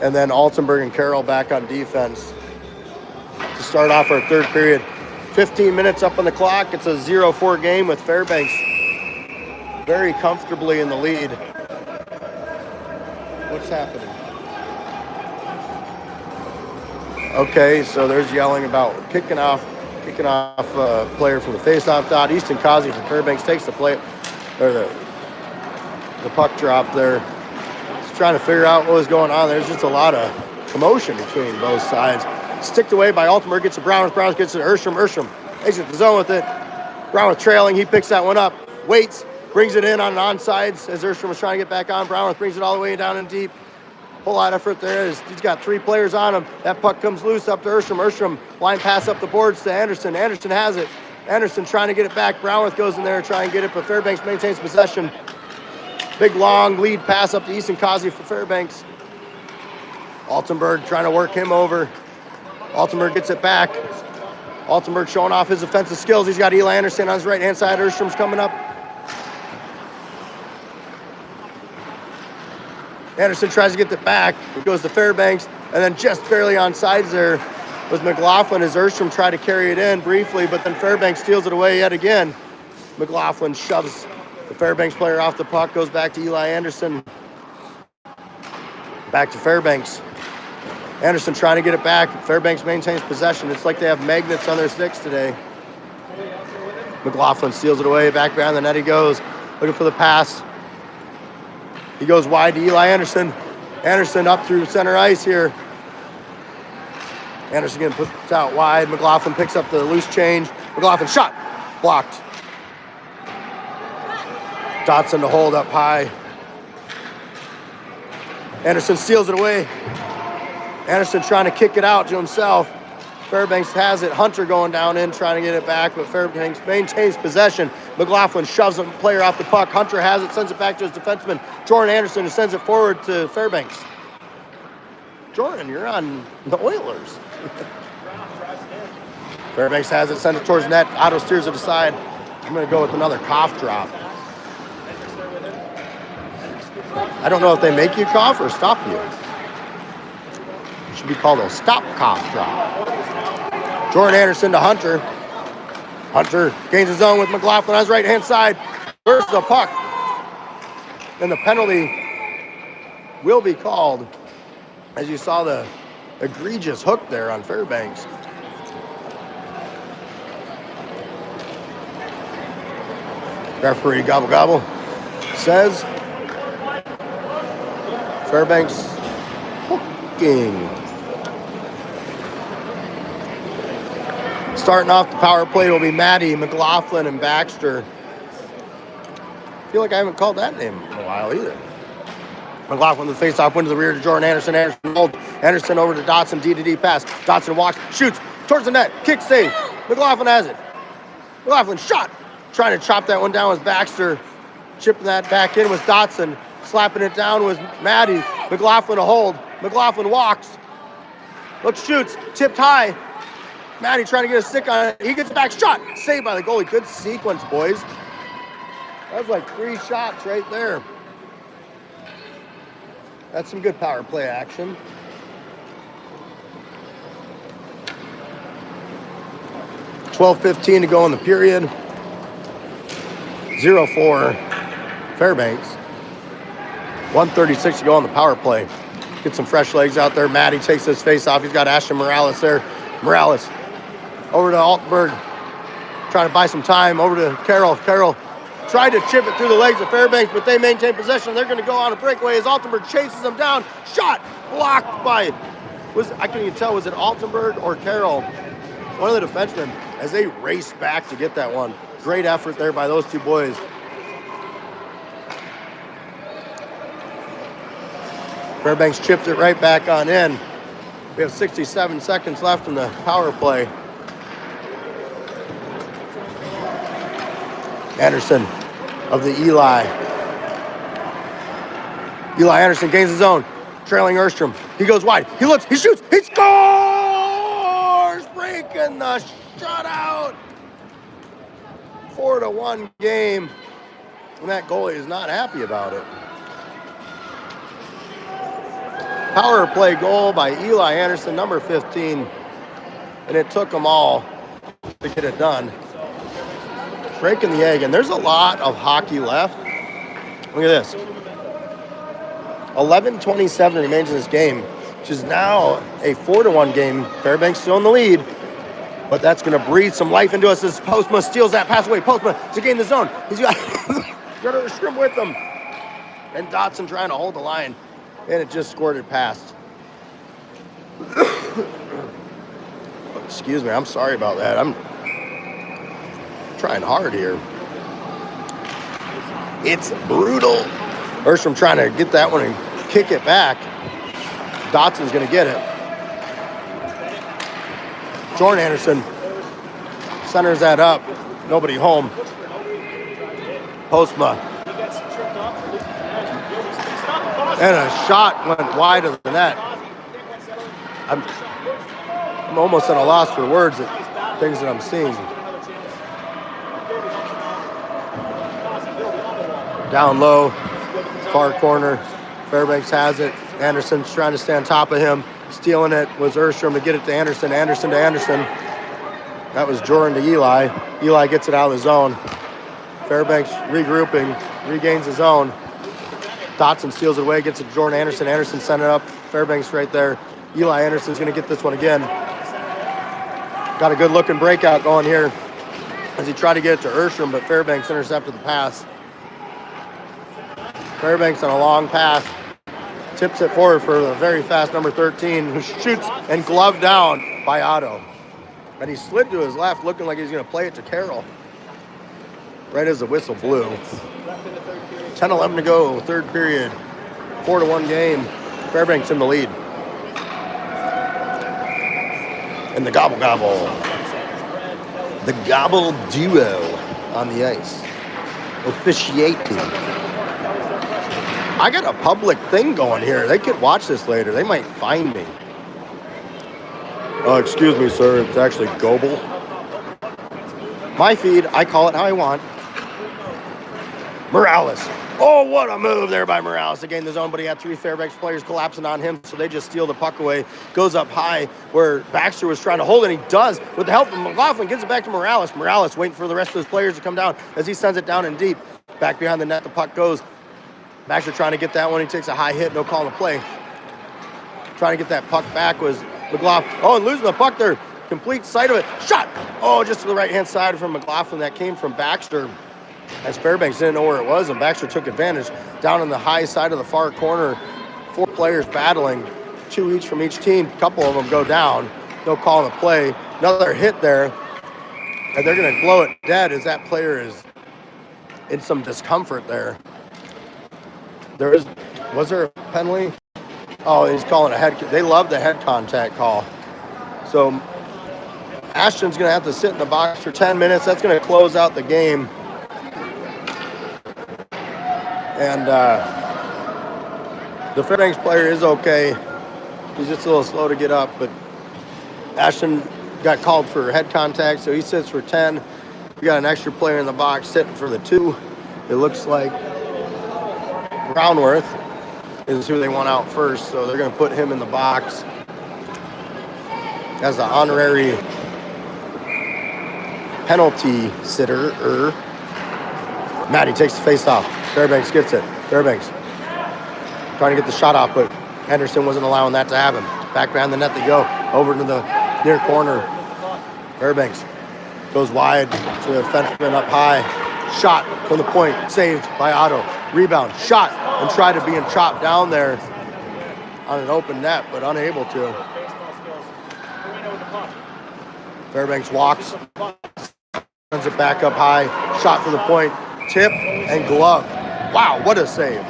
and then Altenberg and Carroll back on defense to start off our third period. 15 minutes up on the clock. It's a 0-4 game with Fairbanks very comfortably in the lead. What's happening? Okay, so there's yelling about kicking off a player from the faceoff dot. Easton Causey from Fairbanks takes the play, or the puck drop there. Just trying to figure out what was going on. There's just a lot of commotion between both sides. Sticked away by Altenberg, gets to Brownworth. Brownworth gets to Erstrom. Erstrom exits the zone with it. Brownworth trailing. He picks that one up. Waits. Brings it in on an onside as Erstrom was trying to get back on. Brownworth brings it all the way down and deep. Whole lot of effort there. He's got 3 players on him. That puck comes loose up to Erstrom. Erstrom line pass up the boards to Anderson. Anderson has it. Anderson trying to get it back. Braunwarth goes in there to try and get it, but Fairbanks maintains possession. Big long lead pass up to Easton Causey for Fairbanks. Altenberg trying to work him over. Altenberg gets it back. Altenberg showing off his offensive skills. He's got Eli Anderson on his right-hand side. Erstrom's coming up. Anderson tries to get it back. It goes to Fairbanks, and then just barely on sides there was McLaughlin as Erstrom tried to carry it in briefly, but then Fairbanks steals it away yet again. McLaughlin shoves the Fairbanks player off the puck, goes back to Eli Anderson. Back to Fairbanks. Anderson trying to get it back. Fairbanks maintains possession. It's like they have magnets on their sticks today. McLaughlin steals it away. Back behind the net he goes. Looking for the pass. He goes wide to Eli Anderson. Anderson up through center ice here. Anderson getting put out wide. McLaughlin picks up the loose change. McLaughlin shot. Blocked. Dotson to hold up high. Anderson steals it away. Anderson trying to kick it out to himself. Fairbanks has it. Hunter going down in, trying to get it back, but Fairbanks maintains possession. McLaughlin shoves a player off the puck. Hunter has it, sends it back to his defenseman, Jordan Anderson, who sends it forward to Fairbanks. Jordan, you're on the Oilers. Fairbanks has it, sends it towards net. Otto steers it aside. I'm going to go with another cough drop. I don't know if they make you cough or stop you. It should be called a stop cough drop. Jordan Anderson to Hunter. Hunter gains his own with McLaughlin on his right-hand side. Bursts the puck. And the penalty will be called, as you saw the egregious hook there on Fairbanks. Referee gobble gobble says Fairbanks hooking. Starting off the power play will be Maddy, McLaughlin, and Baxter. I feel like I haven't called that name in a while either. McLaughlin with the face-off, win to the rear to Jordan Anderson. Anderson over to Dotson, D-to-D pass. Dotson walks, shoots, towards the net, kick save. McLaughlin has it. McLaughlin shot. Trying to chop that one down was Baxter. Chipping that back in was Dotson. Slapping it down was Maddy. McLaughlin a hold. McLaughlin walks. Looks, shoots, tipped high. Maddy trying to get a stick on it. He gets back, shot. Saved by the goalie. Good sequence, boys. That was like 3 shots right there. That's some good power play action. $12:15 to go in the period. 0-4 Fairbanks. 1:36 to go on the power play. Get some fresh legs out there. Maddy takes his face off. He's got Ashton Morales there. Morales over to Altenberg. Trying to buy some time. Over to Carroll. Carroll tried to chip it through the legs of Fairbanks, but they maintain possession. They're going to go on a breakaway as Altenberg chases them down. Shot blocked by, I can't even tell, was it Altenberg or Carroll? One of the defensemen, as they race back to get that one. Great effort there by those two boys. Fairbanks chips it right back on in. We have 67 seconds left in the power play. Anderson of the Eli. Eli Anderson gains his own, trailing Erstrom. He goes wide. He looks. He shoots. He scores! Breaking the shutout. 4-1 game. And that goalie is not happy about it. Power play goal by Eli Anderson, number 15. And it took them all to get it done. Breaking the egg. And there's a lot of hockey left. Look at this. 11:27 remains in this game, which is now a 4-1 game. Fairbanks still in the lead. But that's going to breathe some life into us as Postma steals that pass away. Postma to gain the zone. He's got Erstrom with him. And Dotson trying to hold the line. And it just squirted past. Excuse me, I'm sorry about that. I'm trying hard here. It's brutal. Erstrom trying to get that one and kick it back. Dotson's going to get it. Jordan Anderson centers that up. Nobody home. Postma. And a shot went wide of the net. I'm almost at a loss for words at things that I'm seeing. Down low, far corner. Fairbanks has it. Anderson's trying to stay on top of him. Stealing it was Erstrom to get it to Anderson. Anderson to Anderson. That was Jordan to Eli. Eli gets it out of the zone. Fairbanks regrouping, regains his own. Dotson steals it away, gets it to Jordan Anderson. Anderson sent it up. Fairbanks right there. Eli Anderson's going to get this one again. Got a good looking breakout going here as he tried to get it to Erstrom, but Fairbanks intercepted the pass. Fairbanks on a long pass. Tips it forward for the very fast number 13, who shoots and gloved down by Otto. And he slid to his left, looking like he's going to play it to Carroll. Right as the whistle blew. 10-11 to go, third period. 4-1 game. Fairbanks in the lead. And the gobble gobble. The gobble duo on the ice. Officiating. I got a public thing going here. They could watch this later. They might find me. Excuse me, sir. It's actually Goble. My feed. I call it how I want. Morales. Oh, what a move there by Morales to gain the zone, but he had three Fairbanks players collapsing on him, so they just steal the puck away. Goes up high where Baxter was trying to hold it, and he does. With the help of McLaughlin, gives it back to Morales. Morales waiting for the rest of his players to come down as he sends it down in deep. Back behind the net, the puck goes. Baxter trying to get that one. He takes a high hit, no call to play. Trying to get that puck back was McLaughlin. Oh, and losing the puck there. Complete sight of it. Shot! Oh, just to the right-hand side from McLaughlin. That came from Baxter. As Fairbanks didn't know where it was, and Baxter took advantage. Down on the high side of the far corner, four players battling, two each from each team. A couple of them go down. No call to play. Another hit there, and they're going to blow it dead as that player is in some discomfort there. Was there a penalty? Oh, he's calling a head. They love the head contact call. So Ashton's going to have to sit in the box for 10 minutes. That's going to close out the game. And the Fairbanks player is okay. He's just a little slow to get up, but Ashton got called for head contact, so he sits for 10. We got an extra player in the box sitting for the 2. It looks like Braunwarth is who they want out first, so they're going to put him in the box as the honorary penalty sitter. Maddy takes the face off. Fairbanks gets it. Fairbanks trying to get the shot off, but Henderson wasn't allowing that to happen. Back behind the net they go. Over to the near corner. Fairbanks goes wide to the defenseman up high. Shot from the point. Saved by Otto. Rebound. Shot and tried to be chopped down there on an open net, but unable to. Fairbanks walks. Runs it back up high. Shot for the point. Tip and glove. Wow, what a save.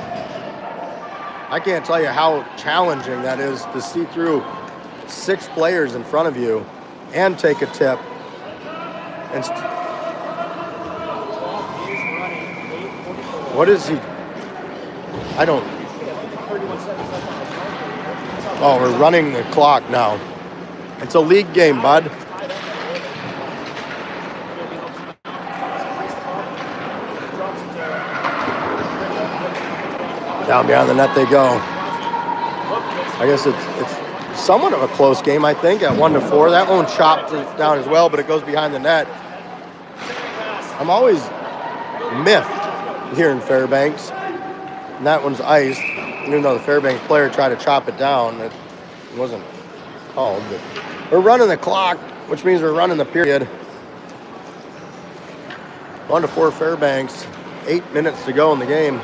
I can't tell you how challenging that is to see through 6 players in front of you and take a tip. And what is he? I don't. Oh, we're running the clock now. It's a league game, bud. Down behind the net they go. I guess it's somewhat of a close game, I think, at 1-4. That one chopped down as well, but it goes behind the net. I'm always miffed here in Fairbanks. And that one's iced. Even though the Fairbanks player tried to chop it down, it wasn't called. But we're running the clock, which means we're running the period. 1-4 Fairbanks. 8 minutes to go in the game.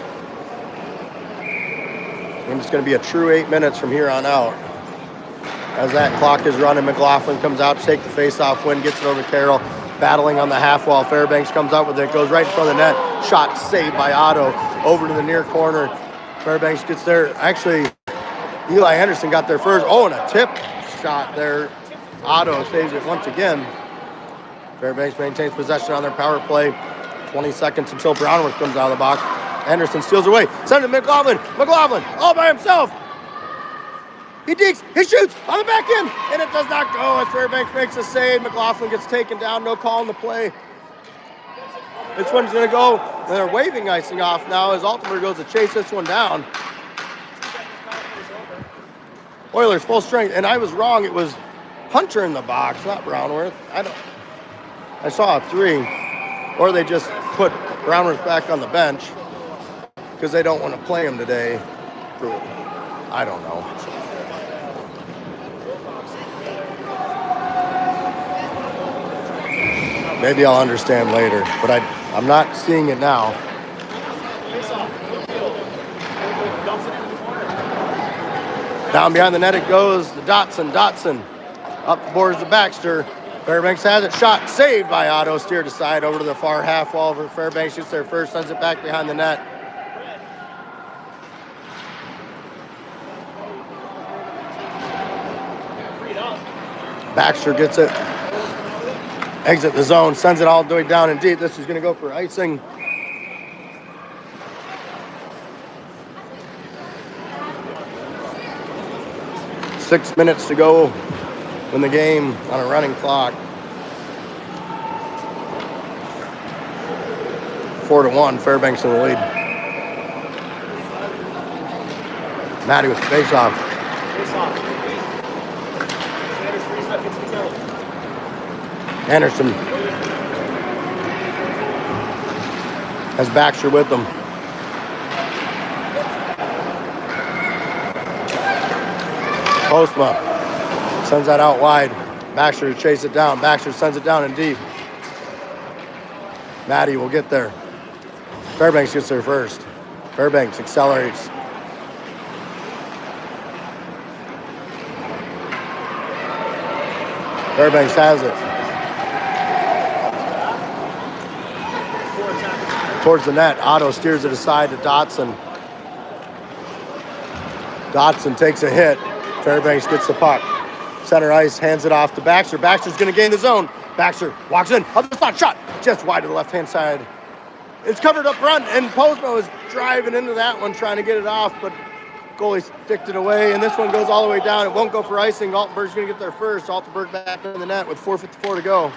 And it's going to be a true 8 minutes from here on out. As that clock is running, McLaughlin comes out to take the face-off win, gets it over to Carroll, battling on the half wall. Fairbanks comes out with it, goes right in front of the net. Shot saved by Otto over to the near corner. Fairbanks gets there. Actually, Eli Henderson got there first. Oh, and a tip shot there. Otto saves it once again. Fairbanks maintains possession on their power play. 20 seconds until Braunwarth comes out of the box. Anderson steals away. Sends it to McLaughlin. McLaughlin all by himself. He digs. He shoots on the back end. And it does not go as Fairbanks makes a save. McLaughlin gets taken down. No call on the play. This one's going to go. And they're waving icing off now as Altenberg goes to chase this one down. Oilers full strength. And I was wrong. It was Hunter in the box, not Braunwarth. I saw a 3. Or they just put Braunwarth back on the bench because they don't want to play him today. I don't know. Maybe I'll understand later, but I'm not seeing it now. Down behind the net it goes to Dotson. Dotson up the boards to Baxter. Fairbanks has it. Shot saved by Otto. Steered aside over to the far half wall. Fairbanks shoots there first. Sends it back behind the net. Baxter gets it. Exit the zone. Sends it all the way down and deep. This is going to go for icing. Six minutes to go in the game on a running clock. 4-1, Fairbanks in the lead. Maddy with the face-off. Anderson has Baxter with them. Postma sends that out wide. Baxter to chase it down. Baxter sends it down in deep. Maddy will get there. Fairbanks gets there first. Fairbanks accelerates. Fairbanks has it. Towards the net. Otto steers it aside to Dotson. Dotson takes a hit. Fairbanks gets the puck. Center ice, hands it off to Baxter. Baxter's going to gain the zone. Baxter walks in. Other spot, shot. Just wide to the left-hand side. It's covered up front, and Postma was driving into that one, trying to get it off, but goalie sticked it away, and this one goes all the way down. It won't go for icing. Altenberg's going to get there first. Altenberg back in the net with 4:54 to go.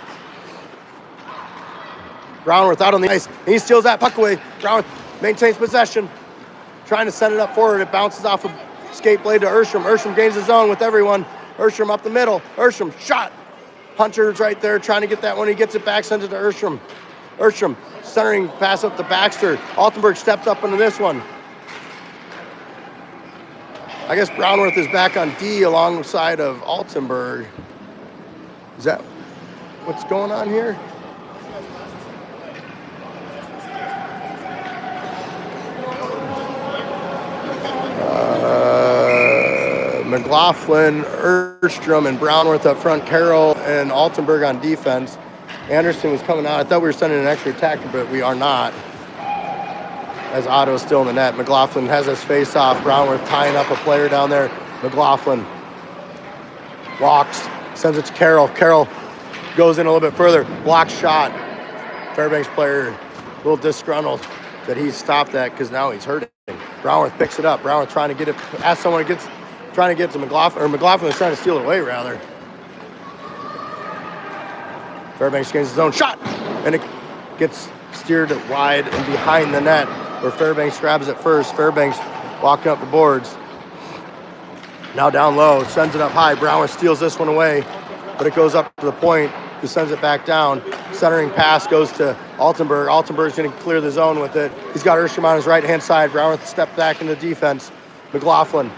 Braunwarth out on the ice. He steals that puck away. Braunwarth maintains possession. Trying to send it up forward. It bounces off a skate blade to Erstrom. Erstrom gains the zone with everyone. Erstrom up the middle. Erstrom shot. Hunter's right there trying to get that one. He gets it back, sends it to Erstrom. Erstrom centering pass up to Baxter. Altenberg steps up into this one. I guess Braunwarth is back on D alongside of Altenberg. Is that what's going on here? McLaughlin, Erstrom, and Braunwarth up front. Carroll and Altenberg on defense. Anderson was coming out. I thought we were sending an extra attacker, but we are not. As Otto's still in the net. McLaughlin has his face off. Braunwarth tying up a player down there. McLaughlin walks, sends it to Carroll. Carroll goes in a little bit further. Block shot. Fairbanks player a little disgruntled that he stopped that because now he's hurting. Braunwarth picks it up. Braunwarth trying to get it, ask someone to get, trying to get to McLaughlin, or McLaughlin is trying to steal it away rather. Fairbanks gains his own shot, and it gets steered wide and behind the net, where Fairbanks grabs it first. Fairbanks walking up the boards. Now down low, sends it up high. Braunwarth steals this one away, but it goes up to the point, who sends it back down. Centering pass goes to Altenberg. Altenberg's going to clear the zone with it. He's got Erstrom on his right-hand side. Braunwarth stepped back into defense. McLaughlin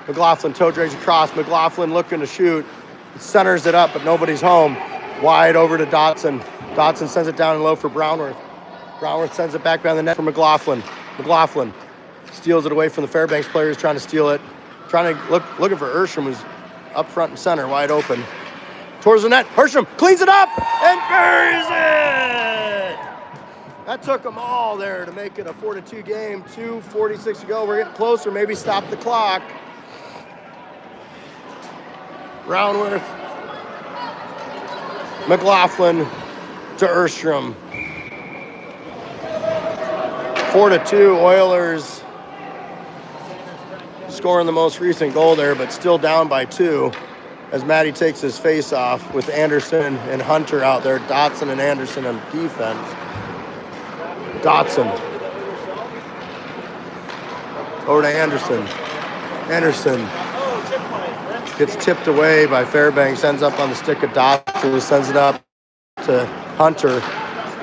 toe drags across. McLaughlin looking to shoot. Centers it up, but nobody's home. Wide over to Dotson. Dotson sends it down and low for Braunwarth. Braunwarth sends it back behind the net for McLaughlin. McLaughlin steals it away from the Fairbanks players trying to steal it. Looking for Erstrom, who's up front and center, wide open. Towards the net, Erstrom cleans it up and buries it! That took them all there to make it a 4-2 game. 2:46 to go. We're getting closer. Maybe stop the clock. Braunwarth. McLaughlin to Erstrom. 4-2 Oilers scoring the most recent goal there, but still down by 2 as Maddy takes his face off with Anderson and Hunter out there. Dotson and Anderson on defense. Dotson. Over to Anderson. Anderson gets tipped away by Fairbanks, ends up on the stick of Dotson, sends it up to Hunter,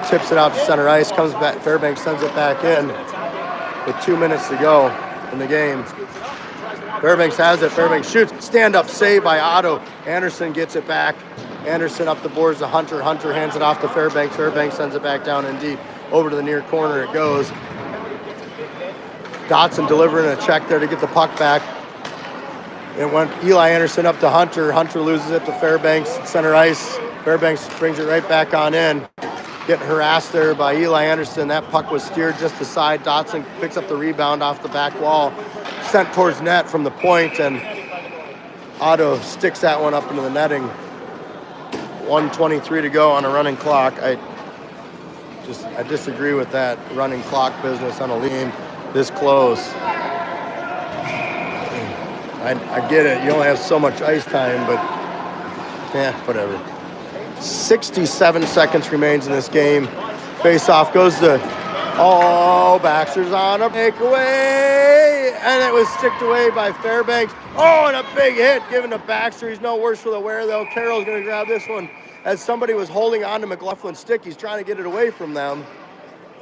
tips it out to center ice, comes back, Fairbanks sends it back in with 2 minutes to go in the game. Fairbanks has it, Fairbanks shoots, stand-up save by Otto. Anderson gets it back. Anderson up the boards to Hunter. Hunter hands it off to Fairbanks. Fairbanks sends it back down in deep. Over to the near corner it goes. Dotson delivering a check there to get the puck back. It went Eli Anderson up to Hunter. Hunter loses it to Fairbanks, center ice. Fairbanks brings it right back on in. Getting harassed there by Eli Anderson. That puck was steered just aside. Dotson picks up the rebound off the back wall. Sent towards net from the point, and Otto sticks that one up into the netting. 1:23 to go on a running clock. I disagree with that running clock business on a game this close. I get it. You only have so much ice time, but whatever. 67 seconds remains in this game. Face-off goes to, Baxter's on a breakaway, and it was sticked away by Fairbanks. And a big hit given to Baxter. He's no worse for the wear, though. Carroll's going to grab this one as somebody was holding on to McLaughlin's stick. He's trying to get it away from them.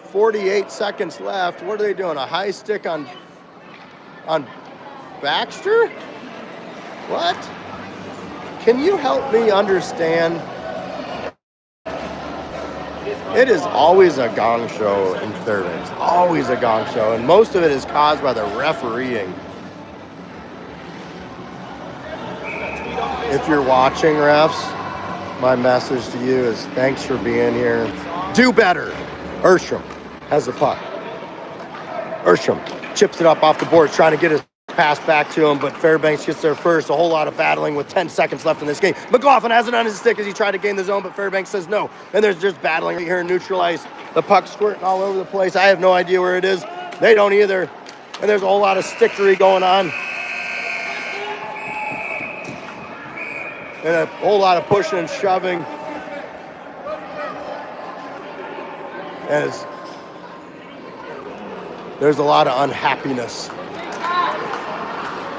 48 seconds left. What are they doing? A high stick on Baxter? What? Can you help me understand? It is always a gong show in Fairbanks. Always a gong show. And most of it is caused by the refereeing. If you're watching, refs, my message to you is thanks for being here. Do better. Erstrom has the puck. Erstrom chips it up off the board, trying to get his pass back to him, but Fairbanks gets there first. A whole lot of battling with 10 seconds left in this game. McLaughlin has it on his stick as he tried to gain the zone, but Fairbanks says no. And there's just battling right here in neutral ice. The puck squirting all over the place. I have no idea where it is. They don't either. And there's a whole lot of stickery going on. And a whole lot of pushing and shoving. And there's a lot of unhappiness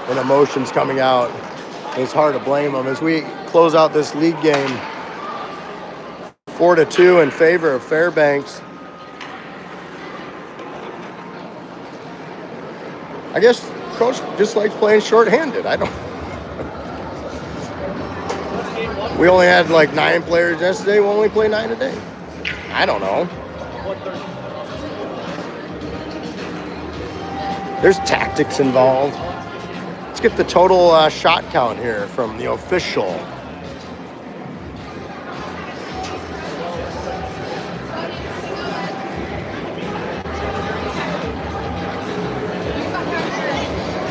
and emotions coming out. It's hard to blame them as we close out this league game. 4-2 in favor of Fairbanks. I guess coach just likes playing shorthanded. I don't. We only had like 9 players yesterday. We'll only play 9 today. I don't know. There's tactics involved. Let's get the total shot count here from the official.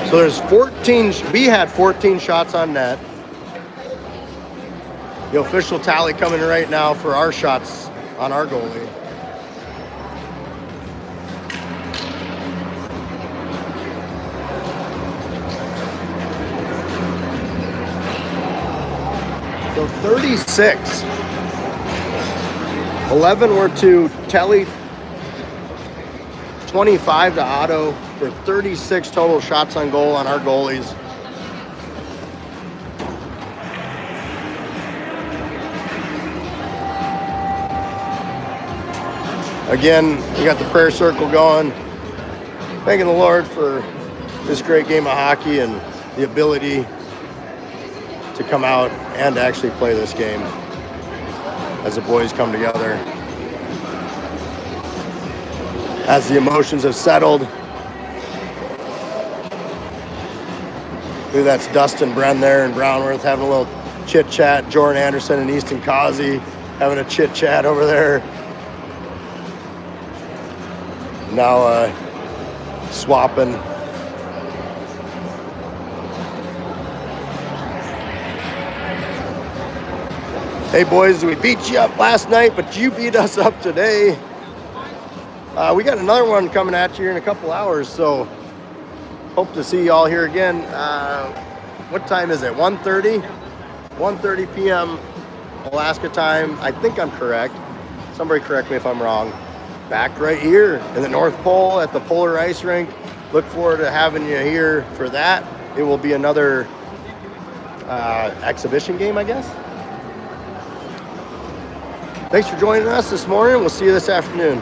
So there's 14, we had 14 shots on net. The official tally coming right now for our shots on our goalie. So 36. 11 were to Telly. 25 to Otto for 36 total shots on goal on our goalies. Again, we got the prayer circle going. Thanking the Lord for this great game of hockey and the ability to come out and actually play this game as the boys come together. As the emotions have settled. That's Dustin Bren there and Braunwarth having a little chit chat. Jordan Anderson and Easton Causey having a chit chat over there. Now swapping. Hey boys, we beat you up last night, but you beat us up today. We got another one coming at you in a couple hours, so hope to see you all here again. What time is it? 1:30? 1:30 p.m. Alaska time. I think I'm correct. Somebody correct me if I'm wrong. Back right here in the North Pole at the Polar Ice Rink. Look forward to having you here for that. It will be another exhibition game, I guess. Thanks for joining us this morning. We'll see you this afternoon.